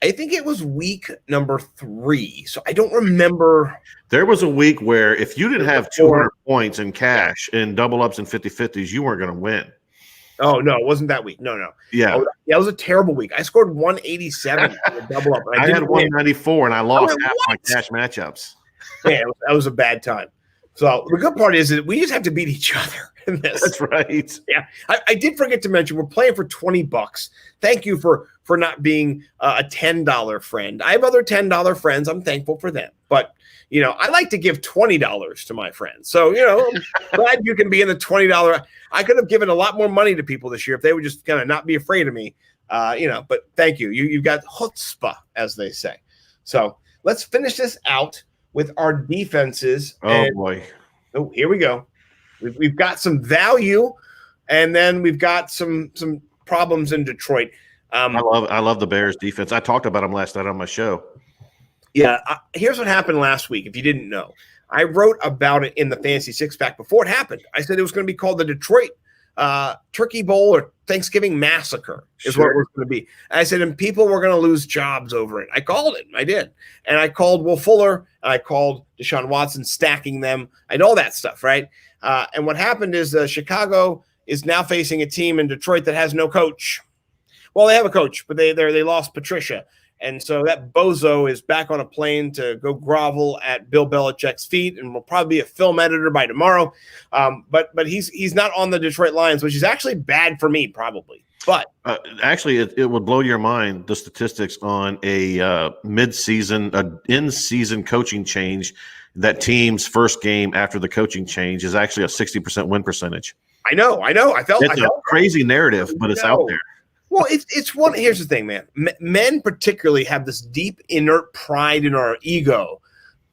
I think it was week number 3. So I don't remember. There was a week where if you didn't have 200 points in cash and double ups and 50-50s, you weren't going to win. Oh, no, it wasn't that week. No. Yeah. That was a terrible week. I scored 187 in a double up. I had 194, and I lost half my cash matchups. Yeah, that was a bad time. So the good part is that we just have to beat each other in this. That's right. Yeah. I did forget to mention we're playing for $20. Thank you for not being a $10 friend. I have other $10 friends. I'm thankful for them. But, I like to give $20 to my friends. So, I'm glad you can be in the $20. I could have given a lot more money to people this year if they would just kind of not be afraid of me. But thank you. You've got chutzpah, as they say. So let's finish this out with our defenses. Boy. Oh, here we go. We've got some value, and then we've got some problems in Detroit. I love the Bears defense. I talked about them last night on my show. Yeah. Here's what happened last week, if you didn't know. I wrote about it in the Fantasy Six Pack before it happened. I said it was going to be called the Detroit Turkey Bowl or Thanksgiving Massacre is what it was going to be. And I said, and people were going to lose jobs over it. I called it. I did. And I called Will Fuller. And I called Deshaun Watson, stacking them. I know all that stuff, right? And what happened is Chicago is now facing a team in Detroit that has no coach. Well, they have a coach, but they lost Patricia. And so that bozo is back on a plane to go grovel at Bill Belichick's feet, and will probably be a film editor by tomorrow. But he's not on the Detroit Lions, which is actually bad for me, probably. But actually, it would blow your mind, the statistics on a mid-season, in-season coaching change. That team's first game after the coaching change is actually a 60% win percentage. I know. I felt it's a crazy narrative, but it's out there. Well, it's one. Here's the thing, man. Men particularly have this deep inert pride in our ego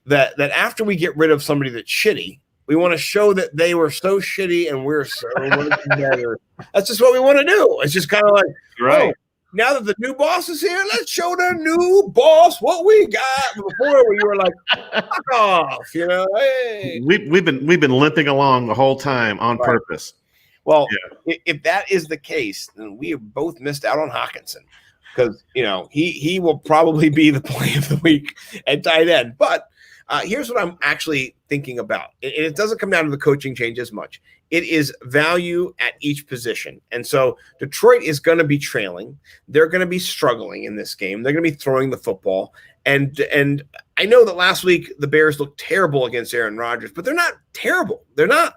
that after we get rid of somebody that's shitty, we want to show that they were so shitty and we're so much better. That's just what we want to do. It's just kind of like, right. Oh, now that the new boss is here, let's show the new boss what we got. Before we were like, fuck off, Hey. We've been limping along the whole time on purpose. Well, if that is the case, then we have both missed out on Hawkinson because, he will probably be the play of the week at tight end. But here's what I'm actually thinking about. And it doesn't come down to the coaching change as much. It is value at each position. And so Detroit is going to be trailing. They're going to be struggling in this game. They're going to be throwing the football. And I know that last week the Bears looked terrible against Aaron Rodgers, but they're not terrible. They're not.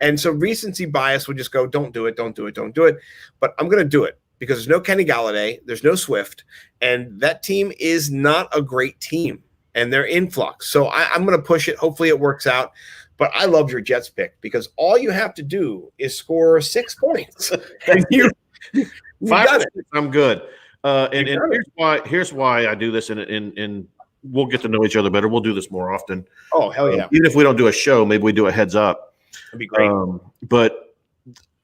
And so recency bias would just go, don't do it. But I'm going to do it because there's no Kenny Galladay. There's no Swift. And that team is not a great team. And they're in flux. So I'm going to push it. Hopefully it works out. But I love your Jets pick because all you have to do is score 6 points. And you 5 or 6, I'm good. And here's why I do this. And we'll get to know each other better. We'll do this more often. Oh, hell yeah. Even if we don't do a show, maybe we do a heads up. That'd be great. But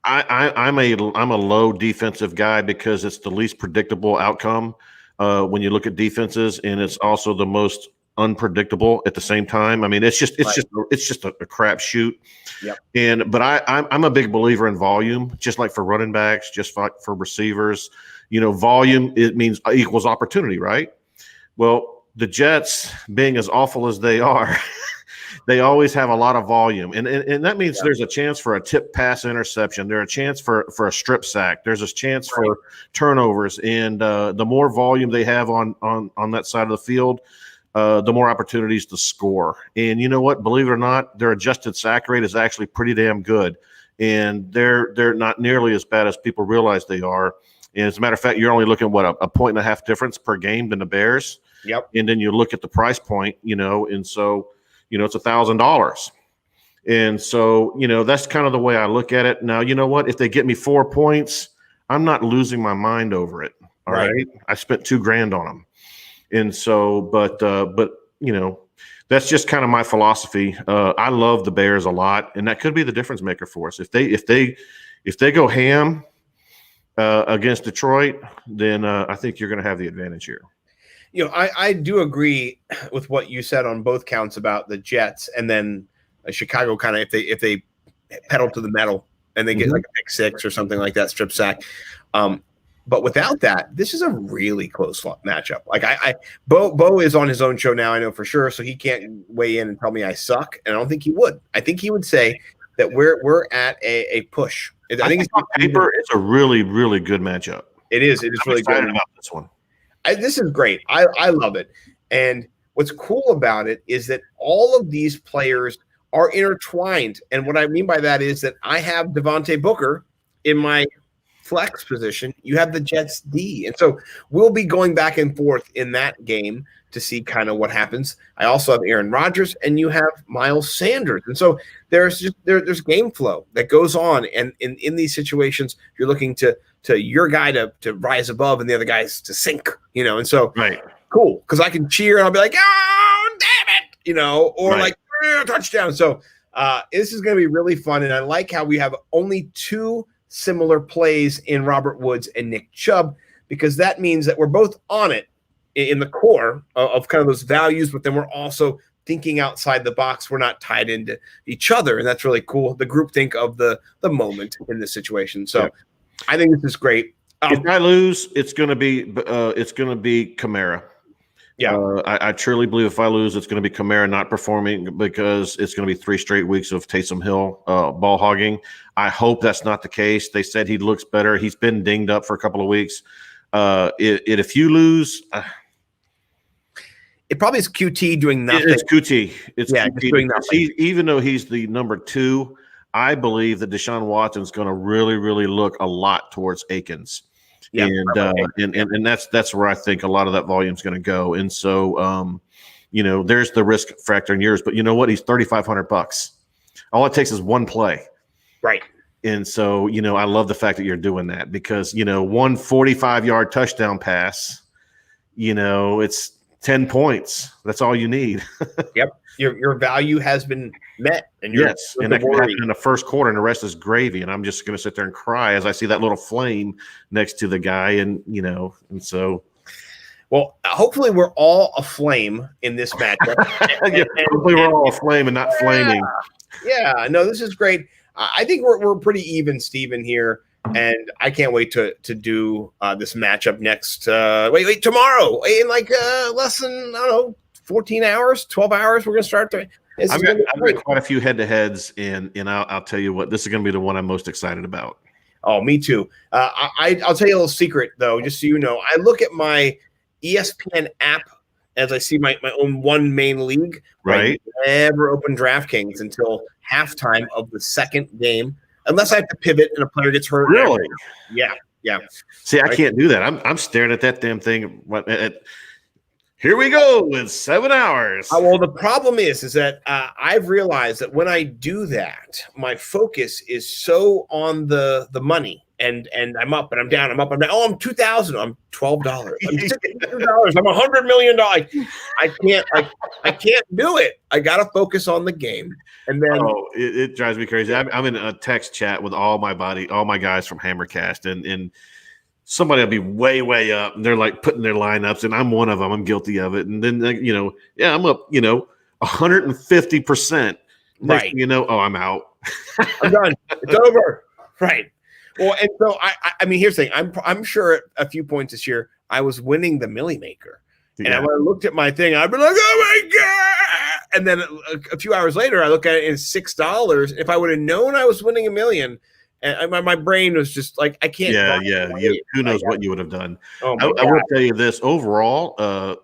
I'm a low defensive guy because it's the least predictable outcome when you look at defenses, and it's also the most unpredictable at the same time. I mean, it's just a crap shoot. Yep. But I'm a big believer in volume, just like for running backs, just like for receivers. Volume, it means equals opportunity, right? Well, the Jets, being as awful as they are, they always have a lot of volume. And that means there's a chance for a tip pass interception. There's a chance for a strip sack. There's a chance for turnovers. And the more volume they have on that side of the field, the more opportunities to score. And you know what? Believe it or not, their adjusted sack rate is actually pretty damn good. And they're not nearly as bad as people realize they are. And as a matter of fact, you're only looking at a 1.5 difference per game than the Bears. Yep. And then you look at the price point, and so it's $1,000. And so, that's kind of the way I look at it. Now, you know what? If they get me 4 points, I'm not losing my mind over it. All right. I spent $2,000 on them. And so, but that's just kind of my philosophy. I love the Bears a lot, and that could be the difference maker for us. If they go ham against Detroit, then I think you're going to have the advantage here. I do agree with what you said on both counts about the Jets, and then Chicago kind of if they pedal to the metal and they get like a pick six or something like that, strip sack. But without that, this is a really close matchup. Like Bo is on his own show now, I know for sure, so he can't weigh in and tell me I suck, and I don't think he would. I think he would say that we're at a push. I think it's on paper. It's a really, really good matchup. It is. It is really good about this one. This is great. I love it. And what's cool about it is that all of these players are intertwined. And what I mean by that is that I have Devontae Booker in my flex position. You have the Jets D. And so we'll be going back and forth in that game to see kind of what happens. I also have Aaron Rodgers and you have Miles Sanders. And so there's game flow that goes on. And in these situations, you're looking to your guy to rise above and the other guys to sink, and so cool. Cause I can cheer and I'll be like, oh, damn it, or like touchdown. So this is going to be really fun. And I like how we have only 2 similar plays in Robert Woods and Nick Chubb, because that means that we're both on it in the core of kind of those values, but then we're also thinking outside the box. We're not tied into each other, and that's really cool. The group think of the moment in this situation. So I think this is great. If I lose, it's going to be Kamara. Yeah, I truly believe if I lose, it's going to be Kamara not performing because it's going to be 3 straight weeks of Taysom Hill ball hogging. I hope that's not the case. They said he looks better. He's been dinged up for a couple of weeks. If you lose, it probably is QT doing nothing. It's QT. It's QT doing nothing. Even though he's the number 2, I believe that Deshaun Watson's going to really, really look a lot towards Akins. Yeah, and that's where I think a lot of that volume is going to go. And so, there's the risk factor in yours, but you know what? He's $3,500. All it takes is one play. Right. And so, I love the fact that you're doing that because, one 45-yard touchdown pass, it's 10 points. That's all you need. Yep. Your value has been met. And and that can happen in the first quarter, and the rest is gravy. And I'm just going to sit there and cry as I see that little flame next to the guy. And, and so. Well, hopefully we're all aflame in this matchup. Hopefully we're all aflame and not flaming. Yeah. No, this is great. I think we're pretty even, Steven, here. And I can't wait to do this matchup next. Tomorrow in like less than, I don't know, 14 hours, 12 hours. We're going to start. I've got quite a few head-to-heads, and I'll tell you what, this is going to be the one I'm most excited about. Oh, me too. I'll tell you a little secret, though, just so you know. I look at my ESPN app as I see my own one main league. Right. I never open DraftKings until halftime of the second game, unless I have to pivot and a player gets hurt. Really? Yeah. See, I can't do that. I'm staring at that damn thing. Here we go in 7 hours. Well, the problem is that I've realized that when I do that, my focus is so on the money, and I'm up and I'm down, I'm up, I'm down. Oh, I'm $2,000. I'm $12. I'm $600. I'm $100 million. I can't do it. I got to focus on the game. And then it drives me crazy. I'm in a text chat with all my guys from Hammercast, and somebody will be way, way up, and they're like putting their lineups, and I'm one of them. I'm guilty of it. And then, I'm up, 150%. Right. I'm out. I'm done. It's over. Right. Well, and so I mean, here's the thing. I'm sure at a few points this year I was winning the Millie Maker, and when I looked at my thing, I'd be like, "Oh my god!" And then a few hours later, I look at it, and it's $6. If I would have known I was winning $1 million. And my brain was just like, I can't. Yeah. Who knows what you would have done? I will tell you this overall.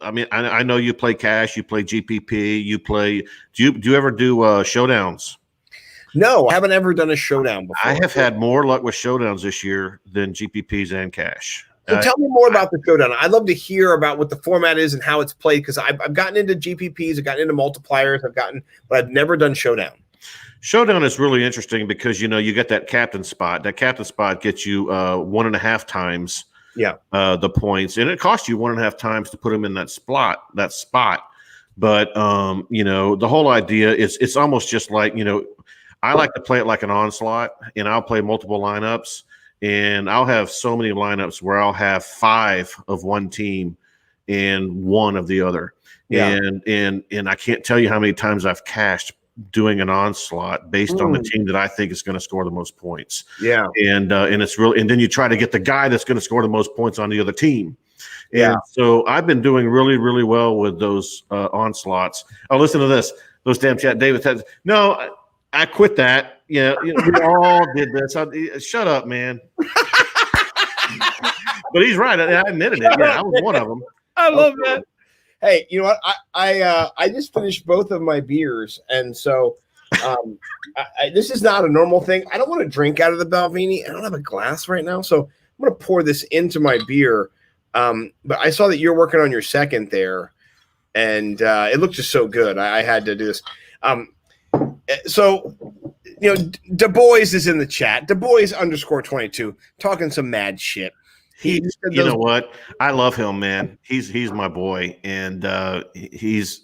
I mean, I know you play cash, you play GPP, you play. Do you ever do showdowns? No, I haven't ever done a showdown before. I have had more luck with showdowns this year than GPPs and cash. So tell me more about the showdown. I'd love to hear about what the format is and how it's played, because I've gotten into GPPs, I've gotten into multipliers, but I've never done showdown. Showdown is really interesting because, you get that captain spot. That captain spot gets you 1.5 times the points, and it costs you 1.5 times to put them in that spot. But, the whole idea is it's almost just like, I like to play it like an onslaught, and I'll play multiple lineups, and I'll have so many lineups where I'll have 5 of one team and 1 of the other. Yeah. And I can't tell you how many times I've cashed doing an onslaught based on the team that I think is going to score the most points. Yeah. And it's really, and then you try to get the guy that's going to score the most points on the other team. Yeah. And so I've been doing really, really well with those onslaughts. Oh, listen to this. Those damn chat. David said, no, I quit that. Yeah. We all did this. Shut up, man. But he's right. I admitted it. Yeah, I was one of them. I love that. Hey, you know what? I just finished both of my beers, and so this is not a normal thing. I don't want to drink out of the Balvenie. I don't have a glass right now, so I'm going to pour this into my beer. But I saw that you're working on your second there, and it looked just so good. I had to do this. So, Du Bois is in the chat. Du Bois _22 talking some mad shit. You know what? I love him, man. He's my boy, and he's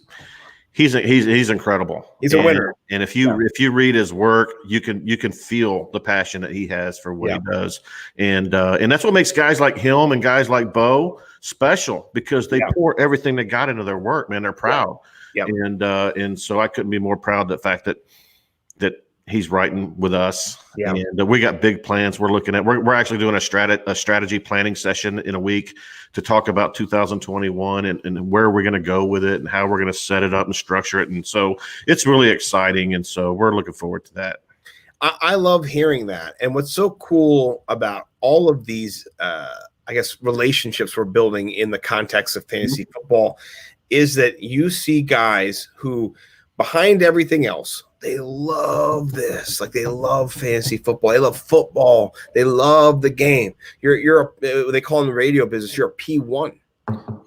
incredible. He's a winner. And if you read his work, you can feel the passion that he has for what he does, and that's what makes guys like him and guys like Bo special, because they pour everything they got into their work. Man, they're proud. Yep. And so I couldn't be more proud of the fact that he's writing with us. Yeah. And we got big plans. We're actually doing a strategy planning session in a week to talk about 2021 and where we're going to go with it and how we're going to set it up and structure it. And so it's really exciting. And so we're looking forward to that. I love hearing that. And what's so cool about all of these, I guess, relationships we're building in the context of fantasy football is that you see guys who, behind everything else, they love this. Like, they love fantasy football. They love football. They love the game. They call in the radio business, you're a P1.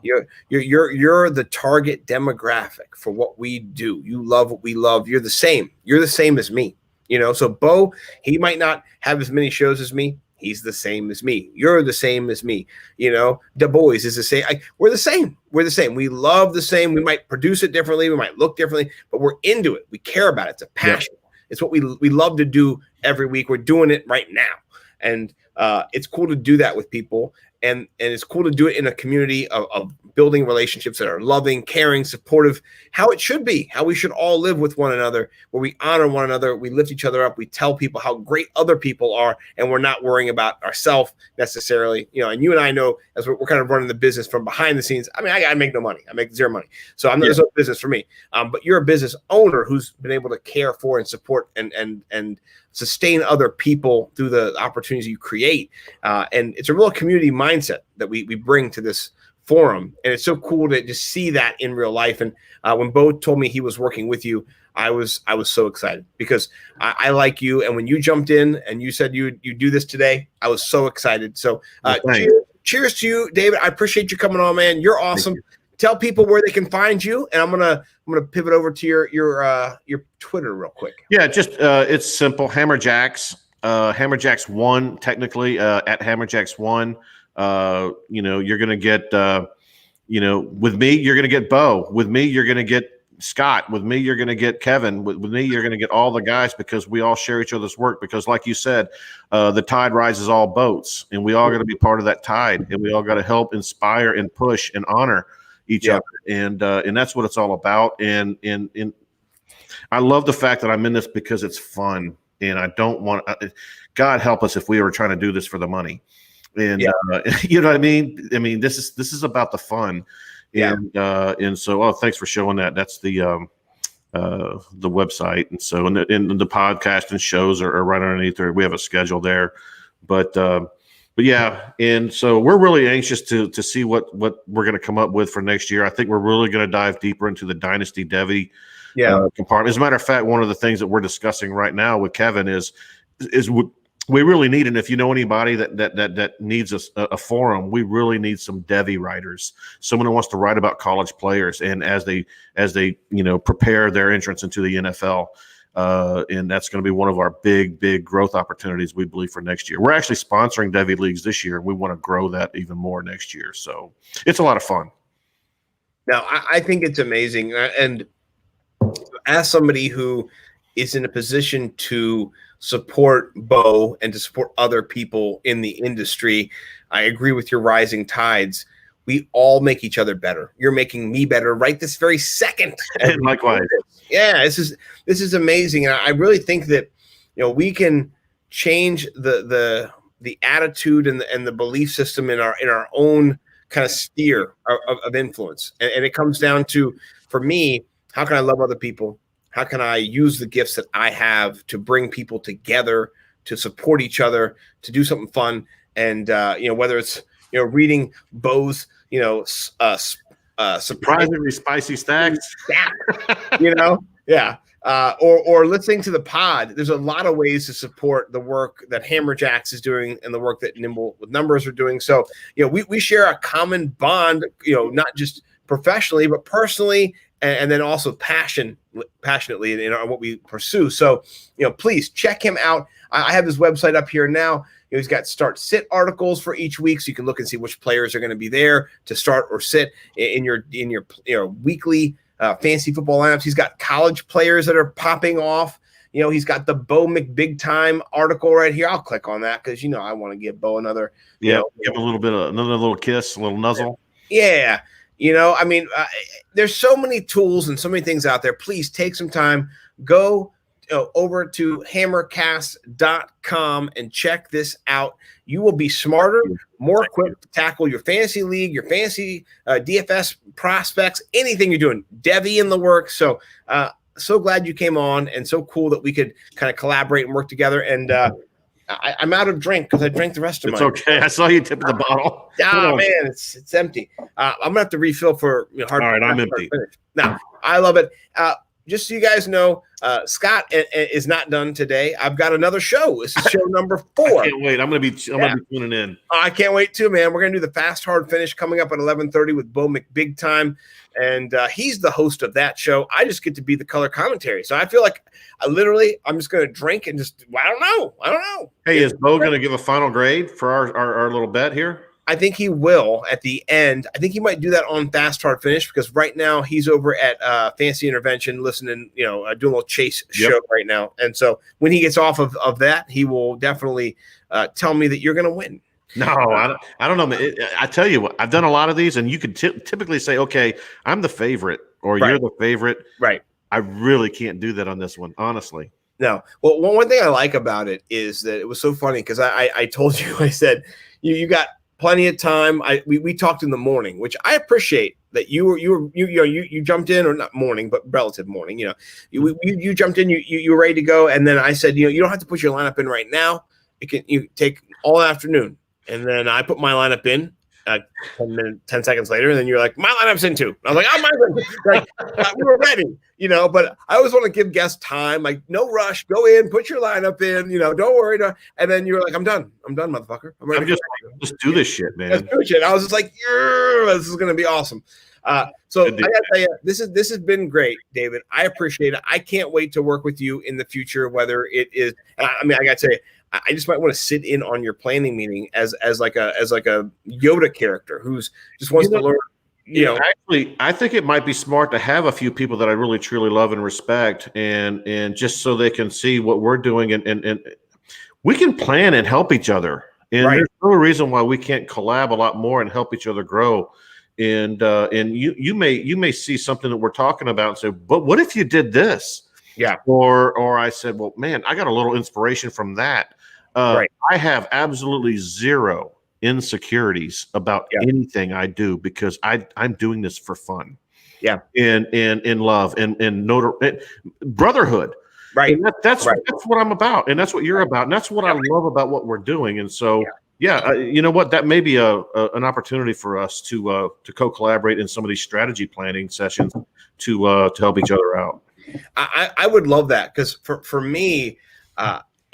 You're the target demographic for what we do. You love what we love. You're the same. You're the same as me. So Bo, he might not have as many shows as me. He's the same as me. You're the same as me. Du Bois is the same. We're the same. We're the same. We love the same. We might produce it differently. We might look differently, but we're into it. We care about it. It's a passion. Yep. It's what we love to do every week. We're doing it right now. And it's cool to do that with people. And it's cool to do it in a community of building relationships that are loving, caring, supportive, how it should be, how we should all live with one another, where we honor one another, we lift each other up, we tell people how great other people are, and we're not worrying about ourselves necessarily. And you and I know, as we're kind of running the business from behind the scenes, I make no money. I make zero money. So there's no business for me. But you're a business owner who's been able to care for and support and sustain other people through the opportunities you create. And it's a real community mindset that we bring to this forum. And it's so cool to just see that in real life. And when Bo told me he was working with you, I was so excited because I like you. And when you jumped in and you said you do this today, I was so excited. So cheers to you, David. I appreciate you coming on, man. You're awesome. Tell people where they can find you, and I'm gonna pivot over to your Twitter real quick. Yeah, just it's simple. Hammerjacks, Hammerjacks1 technically at Hammerjacks1. You're gonna get with me you're gonna get Bo. With me you're gonna get Scott. With me you're gonna get Kevin. With me you're gonna get all the guys because we all share each other's work. Because like you said, the tide rises all boats, and we all got to be part of that tide, and we all got to help inspire and push and honor each other, and that's what it's all about. And I love the fact that I'm in this because it's fun, and I don't want. God help us if we were trying to do this for the money, and you know what I mean. I mean, this is about the fun, and so thanks for showing that. That's the website, and so and the podcast and shows are right underneath there. We have a schedule there, but yeah, and so we're really anxious to see what we're going to come up with for next year. I think we're really going to dive deeper into the Dynasty Devy compartment. As a matter of fact, one of the things that we're discussing right now with Kevin is we really need, and if you know anybody that needs a forum, we really need some Devy writers, someone who wants to write about college players and as they prepare their entrance into the NFL. And that's going to be one of our big growth opportunities, we believe, for next year. We're actually sponsoring Devy Leagues this year, and we want to grow that even more next year. So it's a lot of fun. Now, I think it's amazing. And as somebody who is in a position to support Bo and to support other people in the industry, I agree with your rising tides. We all make each other better. You're making me better right this very second. And likewise. Yeah, this is amazing. And I really think that we can change the attitude and the belief system in our own kind of sphere of influence. And it comes down to, for me, how can I love other people? How can I use the gifts that I have to bring people together, to support each other, to do something fun? And whether it's reading Bo's surprisingly spicy stacks, or listening to the pod. There's a lot of ways to support the work that Hammerjacks is doing and the work that Nimble with Numbers are doing. So we share a common bond, not just professionally but personally, and then also passionately in what we pursue. So please check him out. I have his website up here now. He's got start sit articles for each week, so you can look and see which players are going to be there to start or sit in your weekly fantasy football lineups. He's got college players that are popping off. He's got the Bo McBig Time article right here. I'll click on that because I want to give Bo another. Give him a little bit of another little kiss, a little nuzzle. Yeah. I mean, there's so many tools and so many things out there. Please take some time, go over to hammercast.com and check this out. You will be smarter, more equipped to tackle your fantasy league, your fantasy DFS prospects, anything you're doing. Devi in the works. So glad you came on, and so cool that we could kind of collaborate and work together. And I'm out of drink because I drank the rest of mine. It's okay. I saw you tip the bottle. Oh man, it's empty. I'm gonna have to refill for hard. All right, I'm empty. No, I love it. Just so you guys know, Scott is not done today. I've got another show. This is show number 4. I can't wait. I'm gonna be tuning in. I can't wait too, man. We're gonna do the fast hard finish coming up at 11:30 with Bo McBig Time, and he's the host of that show. I just get to be the color commentary, so I feel like I'm just gonna drink and just I don't know. Hey, is Bo gonna give a final grade for our little bet here? I think he will at the end. I think he might do that on Fast Hard Finish because right now he's over at Fantasy Intervention listening, doing a little chase show right now. And so when he gets off of that, he will definitely tell me that you're going to win. No, I don't know. I tell you what, I've done a lot of these, and you could typically say, okay, I'm the favorite or you're the favorite. Right. I really can't do that on this one, honestly. No. Well, one thing I like about it is that it was so funny because I told you, I said, you got plenty of time. We talked in the morning, which I appreciate that you jumped in, or not morning, but relative morning. You jumped in, you were ready to go, and then I said, you don't have to put your lineup in right now. You take all afternoon, and then I put my lineup in. 10 seconds later, and then you're like, my lineup's in too. I was like, oh, my we were ready, but I always want to give guests time, like no rush, go in, put your lineup in, don't worry. And then you're like, I'm done, motherfucker. I'm just do this shit, man. Let's do shit. I was just like, this is going to be awesome. So I gotta tell you, this has been great, David. I appreciate it. I can't wait to work with you in the future, whether it is, I gotta tell you, I just might want to sit in on your planning meeting as like a Yoda character who's just wants to learn. Actually, I think it might be smart to have a few people that I really truly love and respect, and just so they can see what we're doing, and we can plan and help each other. And there's no reason why we can't collab a lot more and help each other grow. And you may see something that we're talking about and say, but what if you did this? Yeah. Or I said, well, man, I got a little inspiration from that. I have absolutely zero insecurities about anything I do because I'm doing this for fun. Yeah. And in love and brotherhood. Right. And that's what I'm about. And that's what you're about. And that's what I love about what we're doing. And so, you know what? That may be an opportunity for us to co-collaborate in some of these strategy planning sessions to help each other out. I would love that because for me,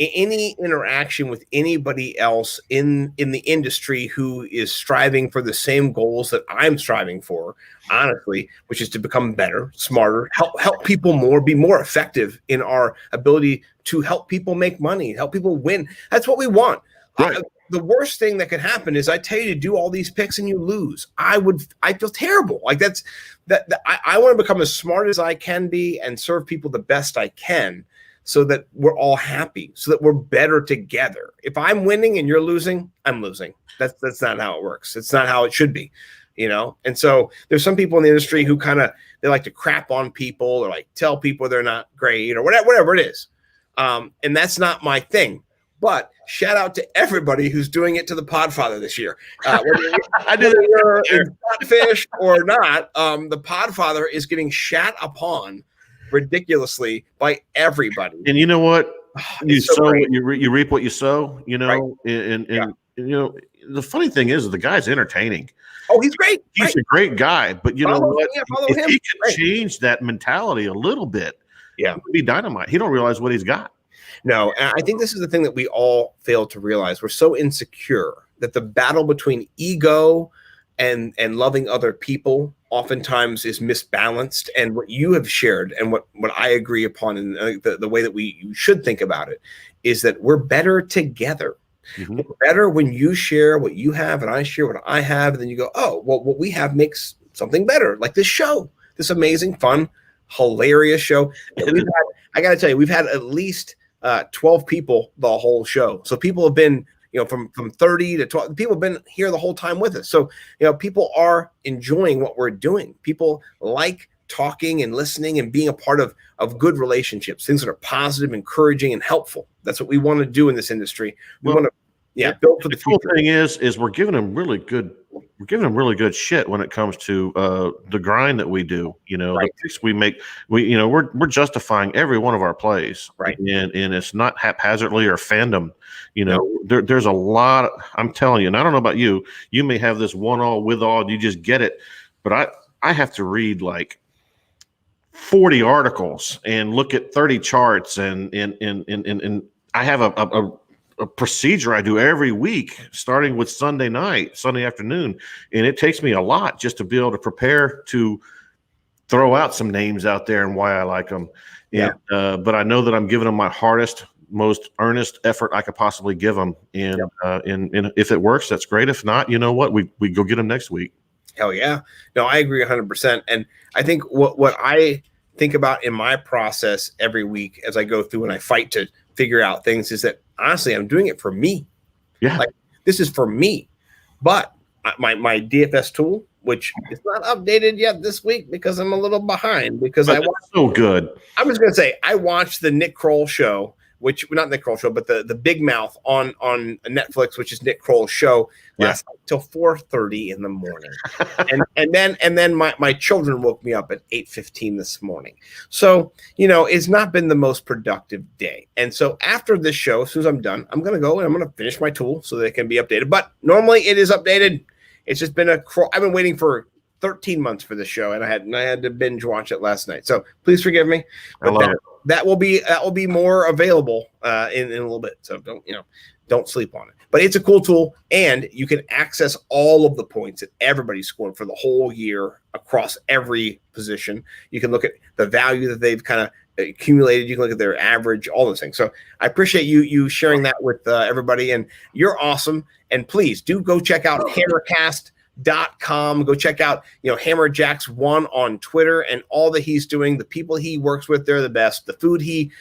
any interaction with anybody else in the industry who is striving for the same goals that I'm striving for, honestly, which is to become better, smarter, help people more, be more effective in our ability to help people make money, help people win. That's what we want. Right. The worst thing that could happen is I tell you to do all these picks and you lose. I feel terrible. Like I want to become as smart as I can be and serve people the best I can so that we're all happy, so that we're better together. If I'm winning and you're losing, I'm losing. That's not how it works. It's not how it should be, And so there's some people in the industry who they like to crap on people or like tell people they're not great or whatever it is. And that's not my thing. But shout out to everybody who's doing it to the Podfather this year. Whether you're a fish or not, the Podfather is getting shat upon ridiculously by everybody. And you know what? You so sow great. what you reap what you sow. And the funny thing is, the guy's entertaining. Oh, he's great. He's a great guy. But you know what? If him. he could change that mentality a little bit, it would be dynamite. He don't realize what he's got. No, and I think this is the thing that we all fail to realize. We're so insecure that the battle between ego and loving other people oftentimes is misbalanced. And what you have shared and what I agree upon and the way that you should think about it is that we're better together. Mm-hmm. We're better when you share what you have and I share what I have. And then you go, oh, well, what we have makes something better, like this show, this amazing, fun, hilarious show. I got to tell you, we've had at least 12 people the whole show. So people have been from 30 to 12. People have been here the whole time with us. So, people are enjoying what we're doing. People like talking and listening and being a part of good relationships, things that are positive, encouraging, and helpful. That's what we want to do in this industry. We want to build for the future. Cool thing is we're giving them really good shit when it comes to the grind that we do. The picks we make, we're justifying every one of our plays, right? And it's not haphazardly or fandom. There's a lot. I'm telling you, and I don't know about you. You may have this one all with all. You just get it, but I have to read like 40 articles and look at 30 charts, and I have a procedure I do every week, starting with Sunday afternoon. And it takes me a lot just to be able to prepare to throw out some names out there and why I like them. Yeah. But I know that I'm giving them my hardest, most earnest effort I could possibly give them. And, and if it works, that's great. If not, you know what, we go get them next week. Hell yeah. No, I agree 100%. And I think what I think about in my process every week as I go through and I fight to figure out things is that honestly, I'm doing it for me. Yeah. Like, this is for me. But my DFS tool, which is not updated yet this week because I'm a little behind because so good. I was going to say, I watched the Nick Kroll show, which not Nick Kroll show, but the Big Mouth on Netflix, which is Nick Kroll's show, last night till 4:30 in the morning. and then my children woke me up at 8:15 this morning. So, it's not been the most productive day. And so after this show, as soon as I'm done, I'm going to go and I'm going to finish my tool so that it can be updated. But normally it is updated. It's just been I've been waiting for 13 months for this show, and I had to binge watch it last night. So please forgive me. But that will be more available in a little bit. So don't sleep on it. But it's a cool tool, and you can access all of the points that everybody's scored for the whole year across every position. You can look at the value that they've kind of accumulated. You can look at their average, all those things. So I appreciate you sharing that with everybody, and you're awesome. And please do go check out hammercast.com. Go check out Hammerjacks1 on Twitter and all that he's doing. The people he works with, they're the best. The food he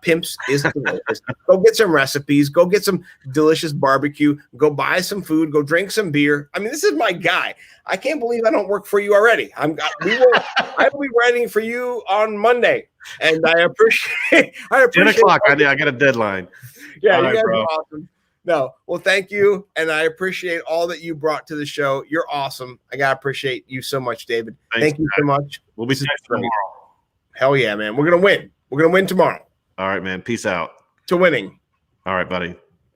pimps is delicious. Go get some recipes. Go get some delicious barbecue. Go buy some food. Go drink some beer. I mean, this is my guy. I can't believe I don't work for you already. I will be writing for you on Monday, and I appreciate 10 o'clock. I got a deadline. Yeah, all you guys are awesome. No, well, thank you, and I appreciate all that you brought to the show. You're awesome. I gotta appreciate you so much, David. Thank you so much. We'll be back tomorrow. Hell yeah, man. We're gonna win. We're gonna win tomorrow. All right, man. Peace out. To winning. All right, buddy.